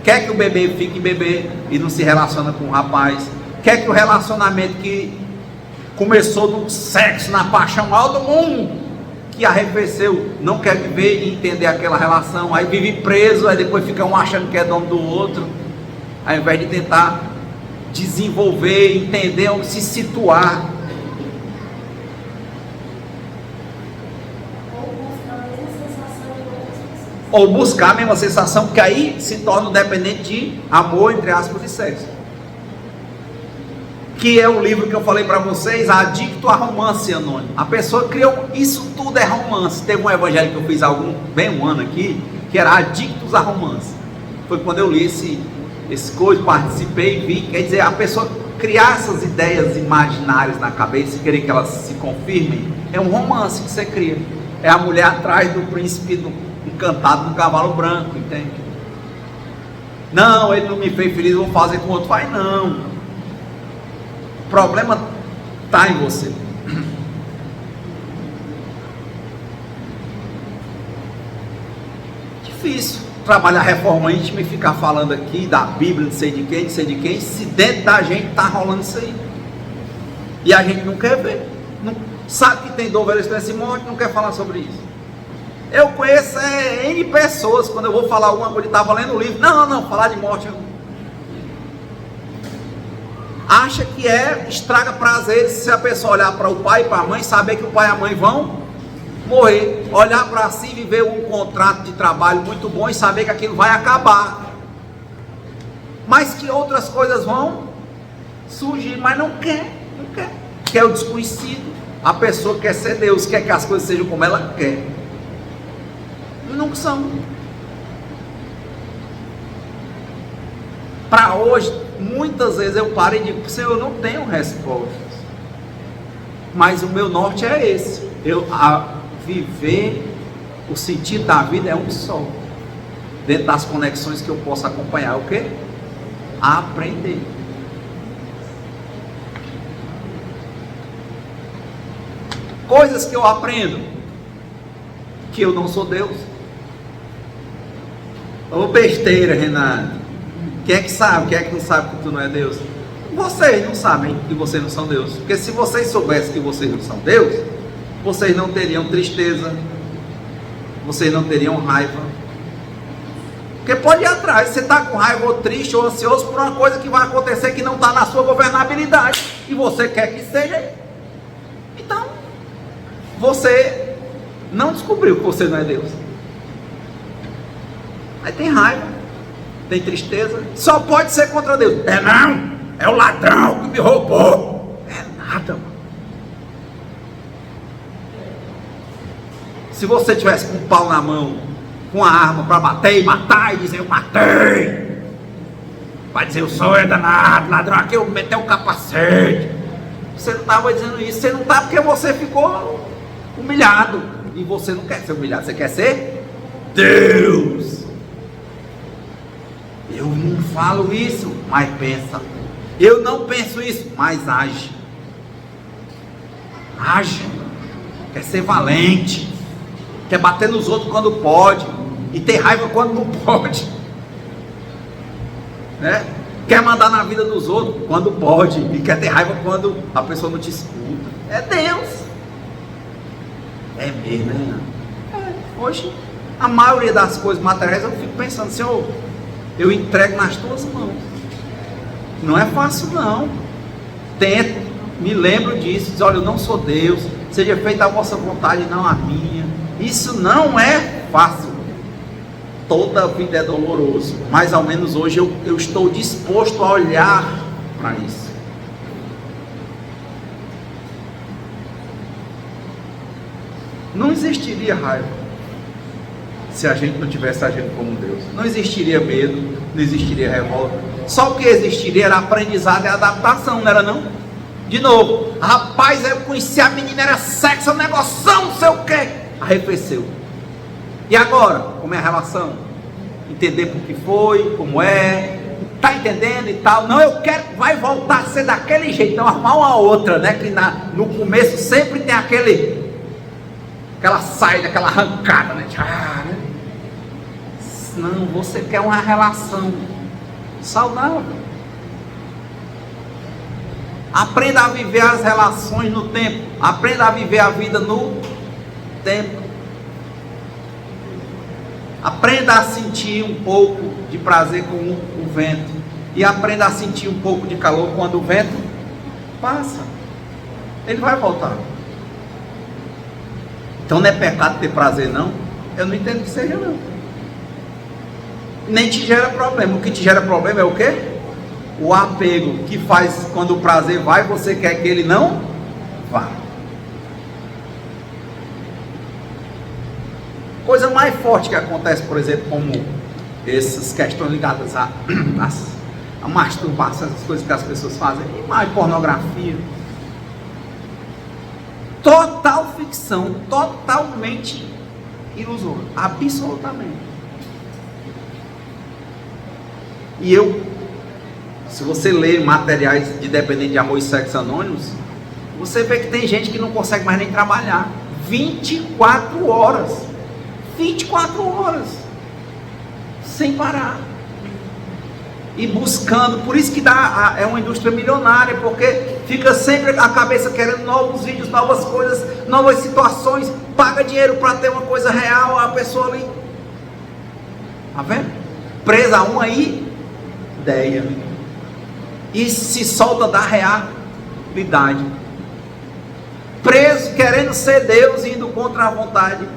Quer que o bebê fique bebê e não se relaciona com o rapaz. Quer que o relacionamento que começou no sexo, na paixão maior do mundo, que arrefeceu, não quer viver e entender aquela relação, aí vive preso, aí depois fica um achando que é dono do outro, ao invés de tentar desenvolver, entender, onde se situar. Ou buscar a mesma sensação, porque aí se torna dependente de amor, entre aspas, e sexo. Que é o livro que eu falei para vocês, Adicto a Romance Anônimo. A pessoa criou, isso tudo é romance. Teve um evangelho que eu fiz bem um ano aqui, que era Adictos a Romance. Foi quando eu li esse coisa, participei e vi. Quer dizer, a pessoa criar essas ideias imaginárias na cabeça e querer que elas se confirmem, é um romance que você cria. É a mulher atrás do príncipe encantado num cavalo branco, entende? Não, ele não me fez feliz, eu vou fazer com outro. Vai não. O problema está em você. Difícil trabalhar reforma íntima e ficar falando aqui da Bíblia, não sei de quem, se dentro da gente está rolando isso aí. E a gente não quer ver. Não, sabe que tem dor, velho, espécie morte, não quer falar sobre isso. Eu conheço N pessoas, quando eu vou falar alguma coisa, estava lendo o livro, não, falar de morte, acha que estraga prazeres se a pessoa olhar para o pai e para a mãe, saber que o pai e a mãe vão morrer, olhar para si, viver um contrato de trabalho muito bom e saber que aquilo vai acabar, mas que outras coisas vão surgir, mas não quer o desconhecido. A pessoa quer ser Deus, quer que as coisas sejam como ela quer, e não são. Para hoje, muitas vezes eu paro e digo: Senhor, eu não tenho respostas, mas o meu norte é esse, viver o sentido da vida é um só, dentro das conexões que eu posso acompanhar, o quê? Aprender. Coisas que eu aprendo, que eu não sou Deus. Ô besteira, Renato. Quem é que sabe? Quem é que não sabe que tu não é Deus? Vocês não sabem que vocês não são Deus. Porque se vocês soubessem que vocês não são Deus, vocês não teriam tristeza, vocês não teriam raiva. Porque pode ir atrás, você está com raiva ou triste ou ansioso por uma coisa que vai acontecer que não está na sua governabilidade, e você quer que seja. Então, você não descobriu que você não é Deus. Aí tem raiva, tem tristeza, só pode ser contra Deus. Não, é o ladrão que me roubou. É nada, mano. Se você tivesse com um pau na mão, com a arma para bater e matar e dizer: eu matei, vai dizer: o senhor é danado, ladrão, aqui eu meti o capacete. Você não estava dizendo isso, você não está, porque você ficou humilhado, e você não quer ser humilhado, você quer ser Deus. Eu não falo isso, mas pensa. Eu não penso isso, mas age. Age. Quer ser valente, quer bater nos outros quando pode, e ter raiva quando não pode, né? Quer mandar na vida dos outros quando pode, e quer ter raiva quando a pessoa não te escuta. É Deus. É mesmo, né? Hoje, a maioria das coisas materiais eu fico pensando: Senhor, eu entrego nas tuas mãos. Não é fácil não. Tento, me lembro disso, diz: olha, eu não sou Deus, seja feita a vossa vontade, não a minha. Isso não é fácil. Toda a vida é doloroso, mas ao menos hoje eu estou disposto a olhar para isso. Não existiria raiva se a gente não tivesse agindo como Deus. Não existiria medo, não existiria revolta. Só o que existiria era aprendizado e adaptação, não era não? De novo, rapaz, eu conheci a menina, era sexo, negoção, não sei o que. Arrefeceu. E agora, como é a relação? Entender por que foi, como é, tá entendendo e tal. Não, eu quero, vai voltar a ser daquele jeito, então arrumar uma outra, né? Que no começo sempre tem aquela saída, aquela arrancada, né? Né? Não, você quer uma relação saudável. Aprenda a viver as relações no tempo. Aprenda a viver a vida no tempo. Aprenda a sentir um pouco de prazer com o vento. E aprenda a sentir um pouco de calor quando o vento passa. Ele vai voltar. Então não é pecado ter prazer, não? Eu não entendo que seja, não. Nem te gera problema. O que te gera problema é o quê? O apego que faz quando o prazer vai, você quer que ele não vá. Coisa mais forte que acontece, por exemplo, como essas questões ligadas a masturbação, essas coisas que as pessoas fazem, imagem, pornografia. Total ficção, totalmente ilusória, absolutamente. E se você lê materiais de dependente de amor e sexo anônimos, você vê que tem gente que não consegue mais nem trabalhar. 24 horas. 24 horas. Sem parar. E buscando. Por isso que é uma indústria milionária, porque fica sempre a cabeça querendo novos vídeos, novas coisas, novas situações. Paga dinheiro para ter uma coisa real, a pessoa ali. Tá vendo? Presa a uma ideia. E se solta da realidade. Preso, querendo ser Deus, indo contra a vontade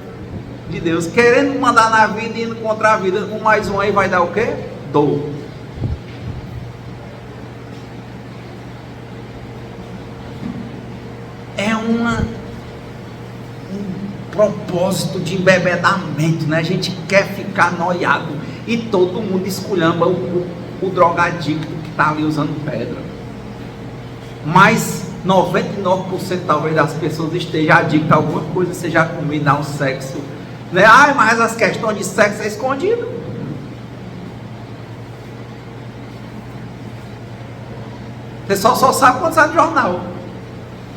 de Deus. Querendo mandar na vida, indo contra a vida. Um mais um aí vai dar o quê? Dor. É um propósito de embebedamento, né? A gente quer ficar noiado. E todo mundo esculhamba o drogadicto que está ali usando pedra. Mas 99% talvez das pessoas estejam adictas a alguma coisa, seja a comida, ao sexo, né? Mas as questões de sexo é escondido. O pessoal só sabe quando sai do jornal.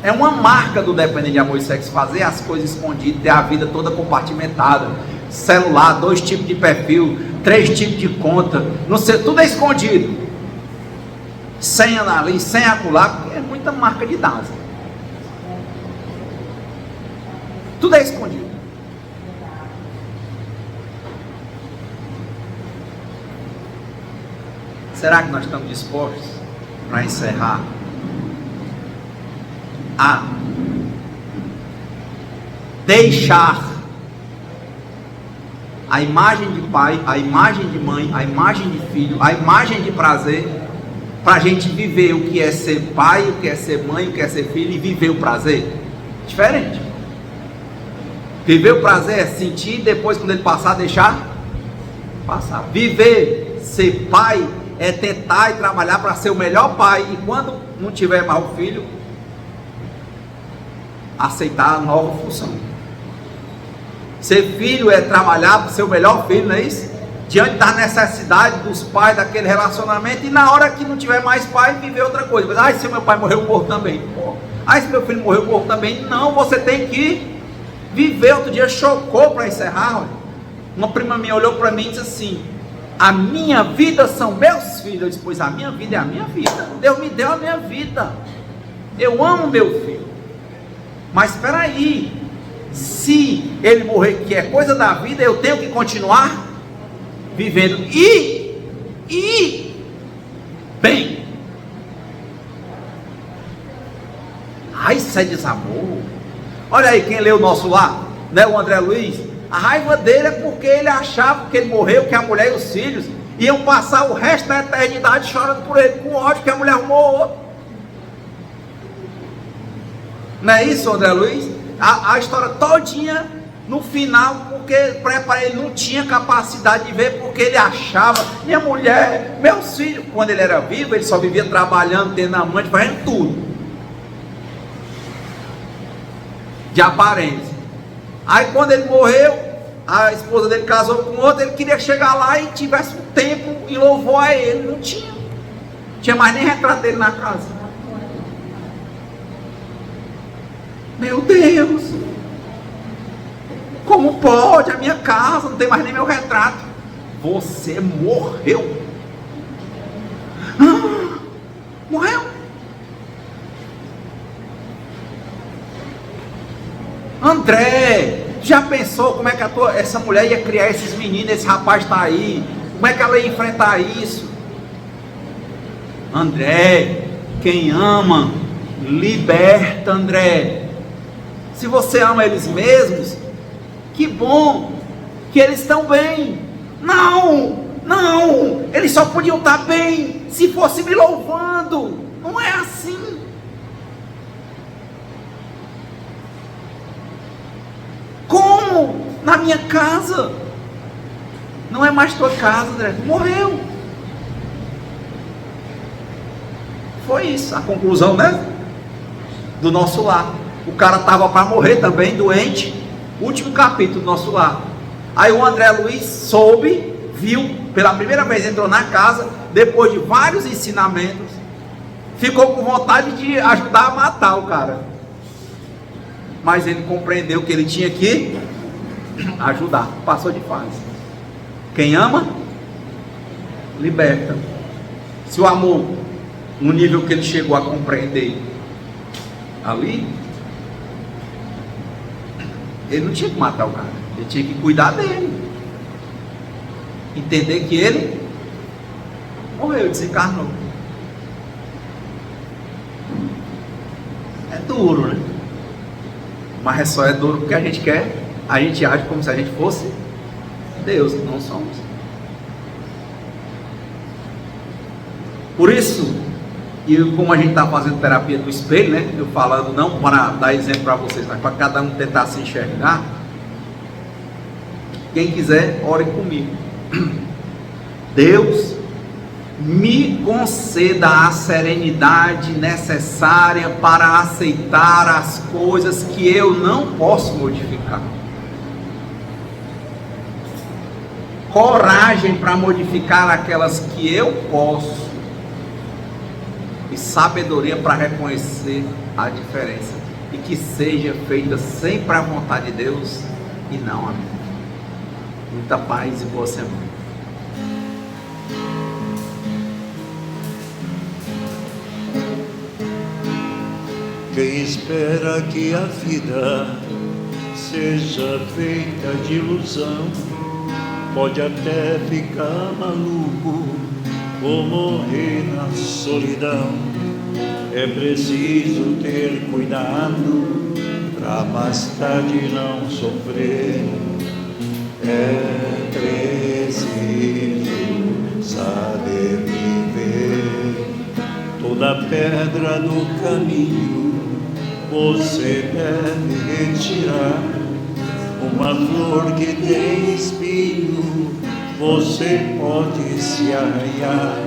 É uma marca do dependente de amor e sexo fazer as coisas escondidas, ter a vida toda compartimentada, celular, 2 tipos de perfil, 3 tipos de conta, não sei, tudo é escondido. Senha ali, senha acolá, porque é muita marca de dados. Tudo é escondido. Será que nós estamos dispostos, para encerrar, a deixar a imagem de pai, a imagem de mãe, a imagem de filho, a imagem de prazer, para a gente viver o que é ser pai, o que é ser mãe, o que é ser filho e viver o prazer? Diferente. Viver o prazer é sentir, depois quando ele passar, deixar passar. Viver, ser pai, é tentar e trabalhar para ser o melhor pai, e quando não tiver mais o filho, aceitar a nova função. Ser filho é trabalhar para ser o melhor filho, não é isso? Diante da necessidade dos pais, daquele relacionamento, e na hora que não tiver mais pai, viver outra coisa. Mas, se meu pai morreu, eu morro também. Se meu filho morreu, eu morro também. Não, você tem que viver. Outro dia chocou, para encerrar, olha, uma prima minha olhou para mim e disse assim: a minha vida são meus filhos. Eu disse: pois a minha vida é a minha vida. Deus me deu a minha vida. Eu amo meu filho. Mas espera aí, se ele morrer, que é coisa da vida, eu tenho que continuar vivendo. Bem. Isso é desamor. Olha aí, quem leu o nosso lar, né, o André Luiz, a raiva dele é porque ele achava que ele morreu, que a mulher e os filhos iam passar o resto da eternidade chorando por ele, com ódio que a mulher arrumou outro. Não é isso, André Luiz? A história todinha, no final, porque para ele não tinha capacidade de ver, porque ele achava, minha mulher, meus filhos, quando ele era vivo, ele só vivia trabalhando, tendo amante, fazendo tudo, de aparência. Aí quando ele morreu, a esposa dele casou com outro, ele queria chegar lá e tivesse um tempo e louvor a ele, não tinha mais nem retrato dele na casa. Meu Deus, como pode? A minha casa não tem mais nem meu retrato. Você morreu. Morreu. André, já pensou como é que essa mulher ia criar esses meninos? Esse rapaz está aí, como é que ela ia enfrentar isso? André, quem ama liberta, André. Se você ama eles mesmos, que bom que eles estão bem. Não, eles só podiam estar bem se fosse me louvando. Não é assim. Como? Na minha casa. Não é mais tua casa, André. Morreu. Foi isso, a conclusão, né? Do nosso lar. O cara estava para morrer também, doente. Último capítulo do nosso lar. Aí o André Luiz soube, viu, pela primeira vez entrou na casa, depois de vários ensinamentos, ficou com vontade de ajudar a matar o cara. Mas ele compreendeu que ele tinha que ajudar, passou de fase. Quem ama, liberta. Se o amor, no nível que ele chegou a compreender ali, ele não tinha que matar o cara, ele tinha que cuidar dele, entender que ele morreu, desencarnou. É duro, né? Mas só é duro porque a gente quer, a gente age como se a gente fosse Deus, que não somos. Por isso, e como a gente está fazendo terapia do espelho, né? Eu falando não para dar exemplo para vocês, mas para cada um tentar se enxergar. Quem quiser, ore comigo. Deus, me conceda a serenidade necessária para aceitar as coisas que eu não posso modificar. Coragem para modificar aquelas que eu posso. E sabedoria para reconhecer a diferença. E que seja feita sempre à vontade de Deus e não a mim. Muita paz e boa semana. Quem espera que a vida seja feita de ilusão, pode até ficar maluco ou morrer na solidão. É preciso ter cuidado pra mais tarde não sofrer. É preciso saber viver. Toda pedra no caminho você deve retirar. Uma flor que tem espinho você pode se arranhar.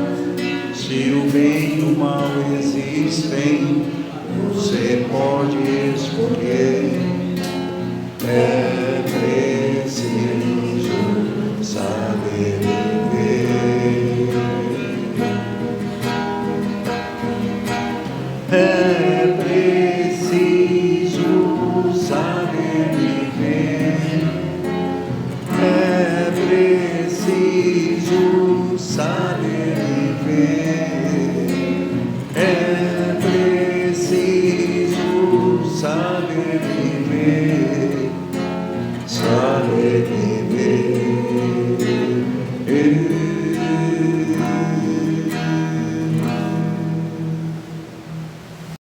Se o bem e o mal existem, você pode escolher. É preciso saber viver. É preciso saber viver. É preciso saber viver. É preciso saber viver. Saber viver.